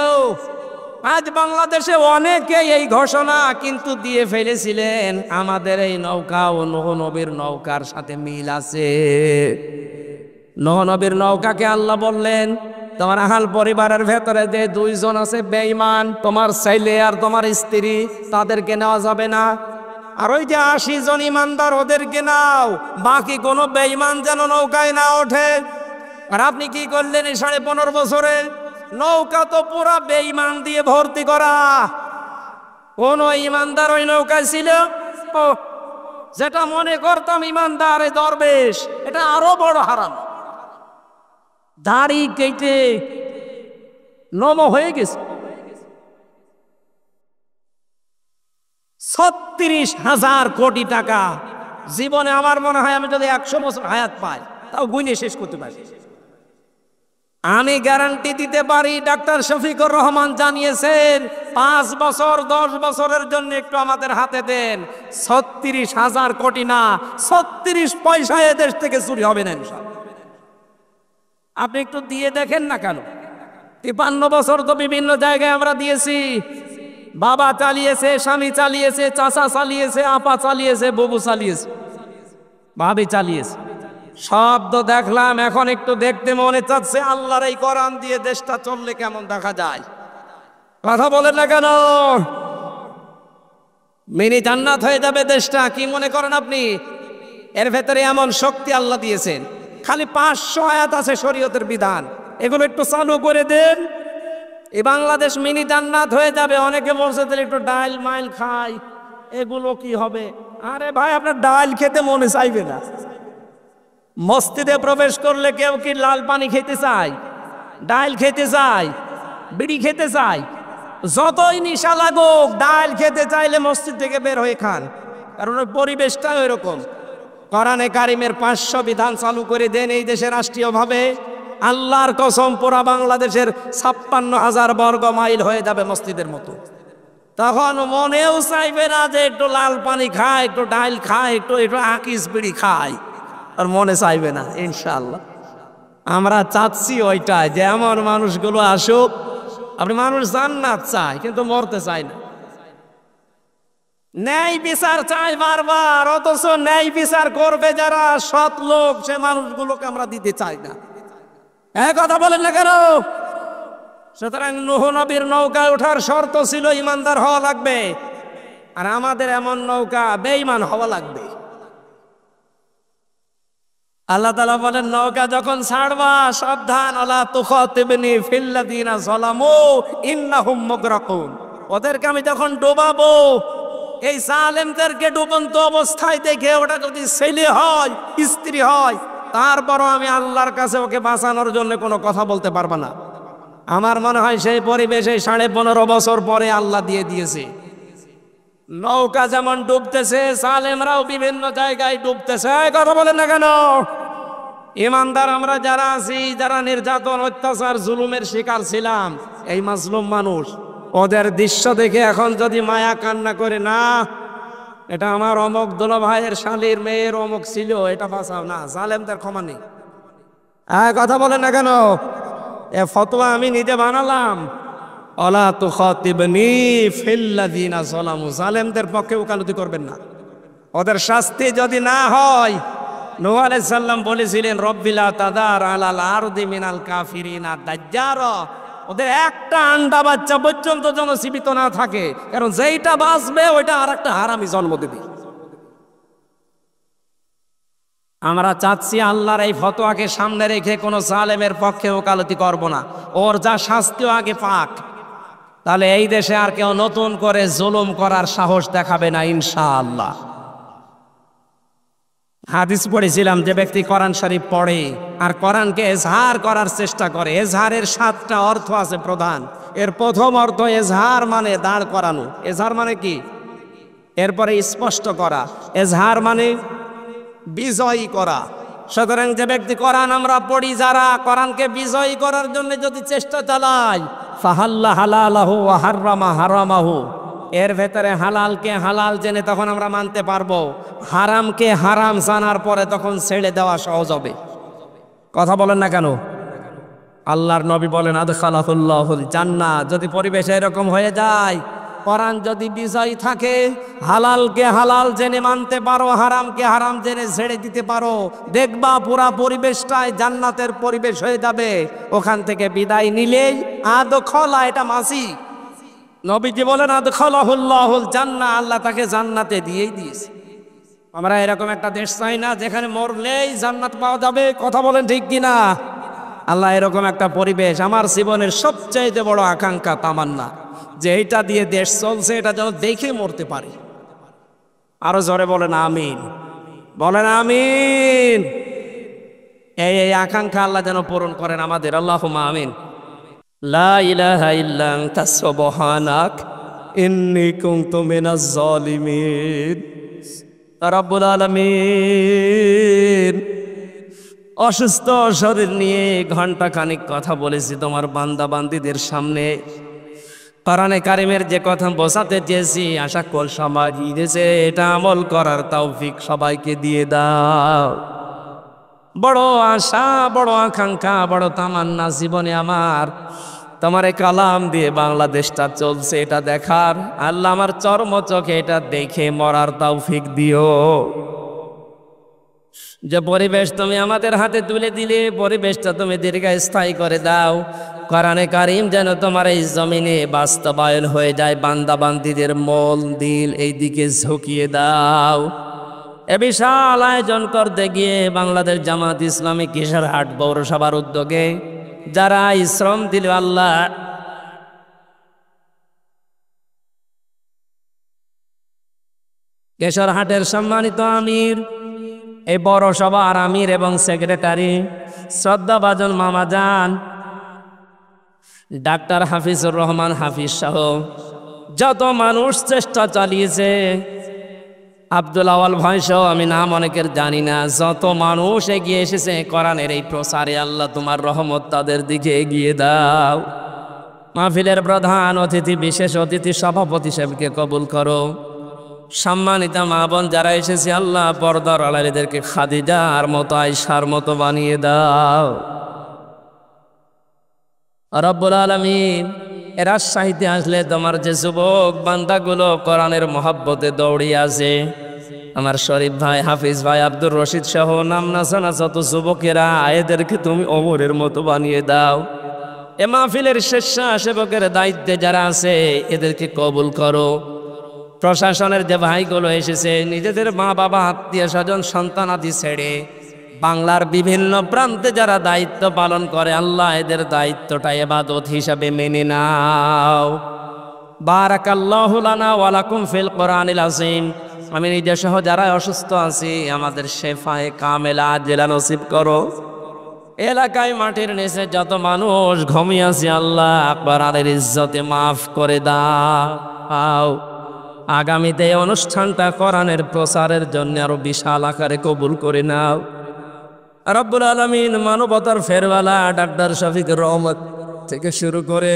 আজ বাংলাদেশে অনেকে এই ঘোষণা কিন্তু দিয়ে ফেলেছিলেন, আমাদের এই নৌকা ও নূহ নবীর নৌকার সাথে মিল আছে। নূহ নবীর নৌকাকে আল্লাহ বললেন, তোমার আহাল পরিবারের ভেতরে যে 2 জন আছে বেঈমান, তোমার ছেলে আর তোমার স্ত্রী, তাদেরকে নেওয়া যাবে না। আর ওই যে 80 জন ইমানদার, ওদেরকে নাও, বাকি কোনো বেঈমান যেন নৌকায় না ওঠে। আর আপনি কি করলেন এই 15.5 বছরে? নৌকা তো পুরা বেঈমান দিয়ে ভর্তি করা। কোন ইমানদার ওই নৌকায় ছিল? ও যেটা মনে করতাম ইমানদার এই দরবেশ, এটা আরো বড় হারাম। দাড়ি কেটে নম হয়ে গেছে। 36,000 কোটি টাকা। জীবনে আমার মনে হয় আমি যদি 100 বছর হায়াত পাই, তাও গুনে শেষ করতে পারি। আমি গ্যারান্টি দিতে পারি, ডাক্তার শফিকুর রহমান জানিয়েছেন 5 বছর 10 বছরের জন্য একটু আমাদের হাতে দেন, 36,000 কোটি না 36 পয়সা এদেশ থেকে চুরি হবে না ইনশাআল্লাহ। আপনি একটু দিয়ে দেখেন না কেন? 53 বছর তো বিভিন্ন জায়গায় আমরা দিয়েছি। বাবা চালিয়েছে, স্বামী চালিয়েছে, চাচা চালিয়েছে, আপা চালিয়েছে, বুবু চালিয়েছে, ভাবি চালিয়েছে, সব তো দেখলাম। এখন একটু দেখতে মনে চাচ্ছে আল্লাহর এই কোরআন দিয়ে দেশটা চললে কেমন দেখা যায়। কথা বলেন না কেন? মিনি জান্নাত হয়ে যাবে দেশটা। কি মনে করেন আপনি? এর ভেতরে এমন শক্তি আল্লাহ দিয়েছেন। খালি 500 আয়াত আছে শরীয়তের বিধান, এগুলো একটু চালু করে দেন, এই বাংলাদেশ মিনি জান্নাত হয়ে যাবে। অনেকে বলছে তাহলে একটু ডাইল মাইল খাই, এগুলো কি হবে? আরে ভাই, আপনার ডাইল খেতে মনে চাইবে না। মসজিদে প্রবেশ করলে কেউ কি লাল পানি খেতে চায়, ডাইল খেতে চায়, বিড়ি খেতে চায়? যতই নিশা লাগুক, ডাইল খেতে চাইলে মসজিদ থেকে বের হয়ে খান, কারণ ওই পরিবেশটা ওইরকম। কোরআনে কারিমের 500 বিধান চালু করে দেন এই দেশে রাষ্ট্রীয়ভাবে, আল্লাহর কসম পুরা বাংলাদেশের 56,000 বর্গ মাইল হয়ে যাবে মসজিদের মতো। তখন মনেও চাইবে না যে একটু লাল পানি খায়, একটু ডাইল খায়, একটু আকিস বিড়ি খায়, আর মনে চাইবে না ইনশাআল্লাহ। আমরা চাচ্ছি ওইটাই যে এমন মানুষগুলো আসুক। আপনি মানুষ জান্নাত চায় কিন্তু মরতে চায় না, ন্যায় বিচার চায় বারবার, অথচ ন্যায় বিচার করবে যারা সৎ লোক, সে মানুষগুলোকে আমরা দিতে চাই না। এক কথা বলেন না কেন? সুতরাং নূহ নবীর নৌকায় ওঠার শর্ত ছিল ইমানদার হওয়া লাগবে, আর আমাদের এমন নৌকা বেঈমান হওয়া লাগবে। আল্লাহ তাআলা বলেন, নৌকা যখন ছাড়বা সাবধান, আলা তুখাতিবনি ফিল্লাযিনা যালামু ইন্নাহুম মুগরাকুন। ওদেরকে আমি যখন ডোবাবো, এই জালেমদেরকে ডুবন্ত অবস্থায় দেখে ওটা যদি ছেলে হয়, স্ত্রী হয়, তারপরও আমি আল্লাহর কাছে ওকে বাঁচানোর জন্য কোনো কথা বলতে পারবো না। আমার মনে হয় সেই পরিবেশে 15.5 বছর পরে আল্লাহ দিয়ে দিয়েছে। নৌকা যেমন ডুবতেছে, জালেমরাও বিভিন্ন জায়গায় ডুবতেছে। কথা বলেন না কেন? ইমানদার আমরা যারা আছি, যারা নির্যাতন অত্যাচার জুলুমের শিকার ছিলাম, এই মাজলুম মানুষ, ওদের দৃশ্য দেখে এখন যদি মায়া কান্না করে, না এটা আমার অমুক দুলা ভাইয়ের শালীর মেয়ের অমুক ছিল, এটা বাঁচাও না, জালেমদের ক্ষমা নেই। কথা বলেন না কেন? এ ফতোয়া আমি নিজে বানালাম। আলা তুখাতিবনি ফিল্লাযিনা যালামু, জালেমদের পক্ষে ওকালতি করবেন না। ওদের শাস্তি যদি না হয়, নূহ আলাইহিস সালাম বলেছিলেন, রব্বিলা তাদার আলাল আরদি মিনাল কাফিরিনা দাজ্জারা। ওদের একটা আন্ডা বাচ্চা পর্যন্ত যেন জীবিত না থাকে, কারণ যেইটা বাঁচবে ওইটা আর একটা হারামি জন্ম দেবে। আমরা চাচ্ছি আল্লাহর এই ফতোয়াকে সামনে রেখে কোনো জালেমের পক্ষে ওকালতি করব না, ওর যা শাস্তিও আগে পাক, তাহলে এই দেশে আর কেউ নতুন করে জুলুম করার সাহস দেখাবে না ইনশাআল্লাহ। হাদিস পড়েছিলাম, যে ব্যক্তি কোরআন শরীফ পড়ে আর কোরআনকে এজহার করার চেষ্টা করে, এজহারের 7টা অর্থ আছে প্রধান। এর প্রথম অর্থ এজহার মানে দাঁড় করানো। এজহার মানে কি? এরপরে স্পষ্ট করা। এজহার মানে বিজয়ী করা। সুতরাং যে ব্যক্তি কোরআন আমরা পড়ি, যারা কোরআনকে বিজয়ী করার জন্য যদি চেষ্টা চালায়, ফাহাল্লা হালালাহু ওয়া হাররামা হারামাহু, এর ভেতরে হালালকে হালাল জেনে তখন আমরা মানতে পারবো, হারামকে হারাম জানার পরে তখন ছেড়ে দেওয়া সহজ হবে। কথা বলেন না কেন? আল্লাহর নবী বলেন, আদখালাহুল্লাহুল জান্নাহ। যদি পরিবেশ এরকম হয়ে যায়, কোরআন যদি বিজয়ী থাকে, হালালকে হালাল জেনে মানতে পারো, হারামকে হারাম জেনে ছেড়ে দিতে পারো, দেখবা পুরা পরিবেশটাই জান্নাতের পরিবেশ হয়ে যাবে। ওখান থেকে বিদায় নিলেই আদখলা, এটা মাসি। নবীজি বলেন, আদখালাহুল্লাহুল জান্নাহ, আল্লাহ তাকে জান্নাতে দিয়েই দিয়েছে। আমরা এরকম একটা দেশ চাই না যেখানে মরলেই জান্নাত পাওয়া যাবে। কথা বলেন ঠিক কিনা? আল্লাহ এরকম একটা পরিবেশ, আমার জীবনের সবচাইতে বড় আকাঙ্ক্ষা, তামান্না, যে এইটা দিয়ে দেশ চলছে এটা যেন দেখে মরতে পারি। আরো জোরে বলেন আমিন, বলেন আমিন। এই আকাঙ্ক্ষা আল্লাহ যেন পূরণ করেন আমাদের। আল্লাহুম্মা আমিন। লা ইলাহা ইল্লা আনতা সুবহানাক ইন্নী কুনতু মিনাজ জালিমিন। রব্বুল আলামিন, অসুস্থ শরীর নিয়ে ঘন্টা খানিক কথা বলেছি তোমার বান্দা বান্দিদের সামনে। কোরআনে কারিমের যে কথা বোঝাতে চেয়েছি আশা কল সবাই দিয়েছে, এটা আমল করার তৌফিক সবাইকে দিয়ে দাও। বড় আশা, বড় আকাঙ্ক্ষা, বড় তামান্না জীবনে আমার তোমার এই কালাম দিয়ে বাংলাদেশটা চলছে এটা দেখার। আল্লাহ আমার চর্ম চোখে এটা দেখে মরার তৌফিক দিও। যে পরিবেশ তুমি আমাদের হাতে তুলে দিলে পরিবেশটা তুমি দীর্ঘস্থায়ী করে দাও। কোরআনে কারিম যেন তোমার এই জমিনে বাস্তবায়ন হয়ে যায়, বান্দা বান্দিদের মন দিল এই দিকে ঝুঁকিয়ে দাও। এ বিশাল আয়োজন করতে গিয়ে বাংলাদেশ জামাত ইসলামী কিশোরহাট পৌরসভার উদ্যোগে যারা শ্রম দিল আল্লাহ কিশোরহাটের সম্মানিত আমির, এই বড় সভার আমির এবং সেক্রেটারি শ্রদ্ধাভাজন মামাজান ডাক্তার হাফিজুর রহমান হাফিজ সহ যত মানুষ চেষ্টা চালিয়েছে, আব্দুল আওয়াল ভাই সহ আমি নাম অনেকের জানি না, যত মানুষ এগিয়ে এসেছে কোরআনের এই প্রসারে আল্লাহ তোমার রহমত তাদের দিকে এগিয়ে দাও। মাহফিলের প্রধান অতিথি বিশেষ অতিথি সভাপতি সাহেবকে কবুল করো। সম্মানিত মা বোন যারা এসেছে আল্লাহ পর্দার আড়ালেদেরকে খাদিজার মতো আয়েশার মতো বানিয়ে দাও। রব্বুল আলামিন এর রাজশাহীতে আসলে তোমার যে যুবক বান্দাগুলো কোরআনের মহব্বতে দৌড়িয়ে আছে, আমার শরীফ ভাই, হাফিজ ভাই, আব্দুর রশিদ সহ নাম নাসানা যত যুবকেরা, এদেরকে তুমি ওমরের মতো বানিয়ে দাও। এ মাহফিলের স্বেচ্ছাসেবকের দায়িত্বে যারা আছে এদেরকে কবুল করো। প্রশাসনের যে ভাইগুলো এসেছে নিজেদের মা বাবা আত্মীয় স্বজন সন্তানাদি ছেড়ে বাংলার বিভিন্ন প্রান্তে যারা দায়িত্ব পালন করে আল্লাহ এদের দায়িত্বটা ইবাদত হিসাবে মেনে নাও। বারাকাল্লাহু লানা ওয়া লাকুম ফিল কোরআনিল আযীম। আমি নিজে সহ যারা অসুস্থ আছি আমাদের শেফায়ে কামেলা আজেলা নসিব করো। এলাকায় মাটির নিচে যত মানুষ ঘুমিয়ে আছে আল্লাহ কোরআনের ইজ্জতে মাফ করে দাও। আগামীতে এই অনুষ্ঠানটা কোরআনের প্রচারের জন্য আরো বিশাল আকারে কবুল করে নাও। রব্বুল আলামিন মানবতার ফেরওয়ালা ডাক্তার শফিক রহমত থেকে শুরু করে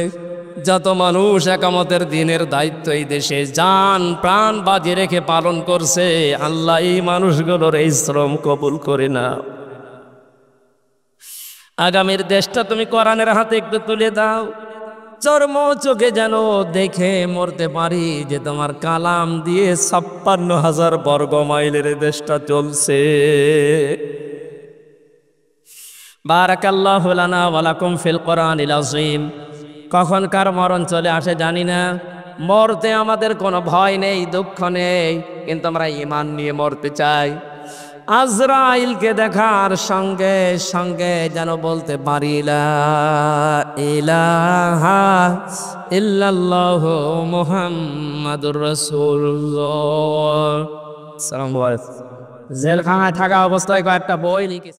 যত মানুষ একামতের দিনের দায়িত্ব এই দেশে জান প্রাণ বাজি রেখে পালন করছে আল্লাহ এই মানুষগুলোর এই শ্রম কবুল করে নাও। আগামীর দেশটা তুমি কোরআনের হাতে একটু তুলে দাও। চর্ম চোখে যেন দেখে মরতে পারি যে তোমার কালাম দিয়ে ৫৬,০০০ বর্গ মাইলের দেশটা চলছে। বারাকাল্লাহু লানা ওয়া লাকুম ফিল কোরআনিল আযীম। কখন কার মরণ চলে আসে জানি না, মরতে আমাদের কোনো ভয় নেই, দুঃখ নেই, কিন্তু আমরা ঈমান নিয়ে মরতে চাই। আজরাইলকে দেখার সঙ্গে সঙ্গে যেন বলতে পারি লা ইলাহা ইল্লাল্লাহু মুহাম্মাদুর রাসূলুল্লাহ। জেলখানায় থাকা অবস্থায় কয়েকটা বই লিখেছি।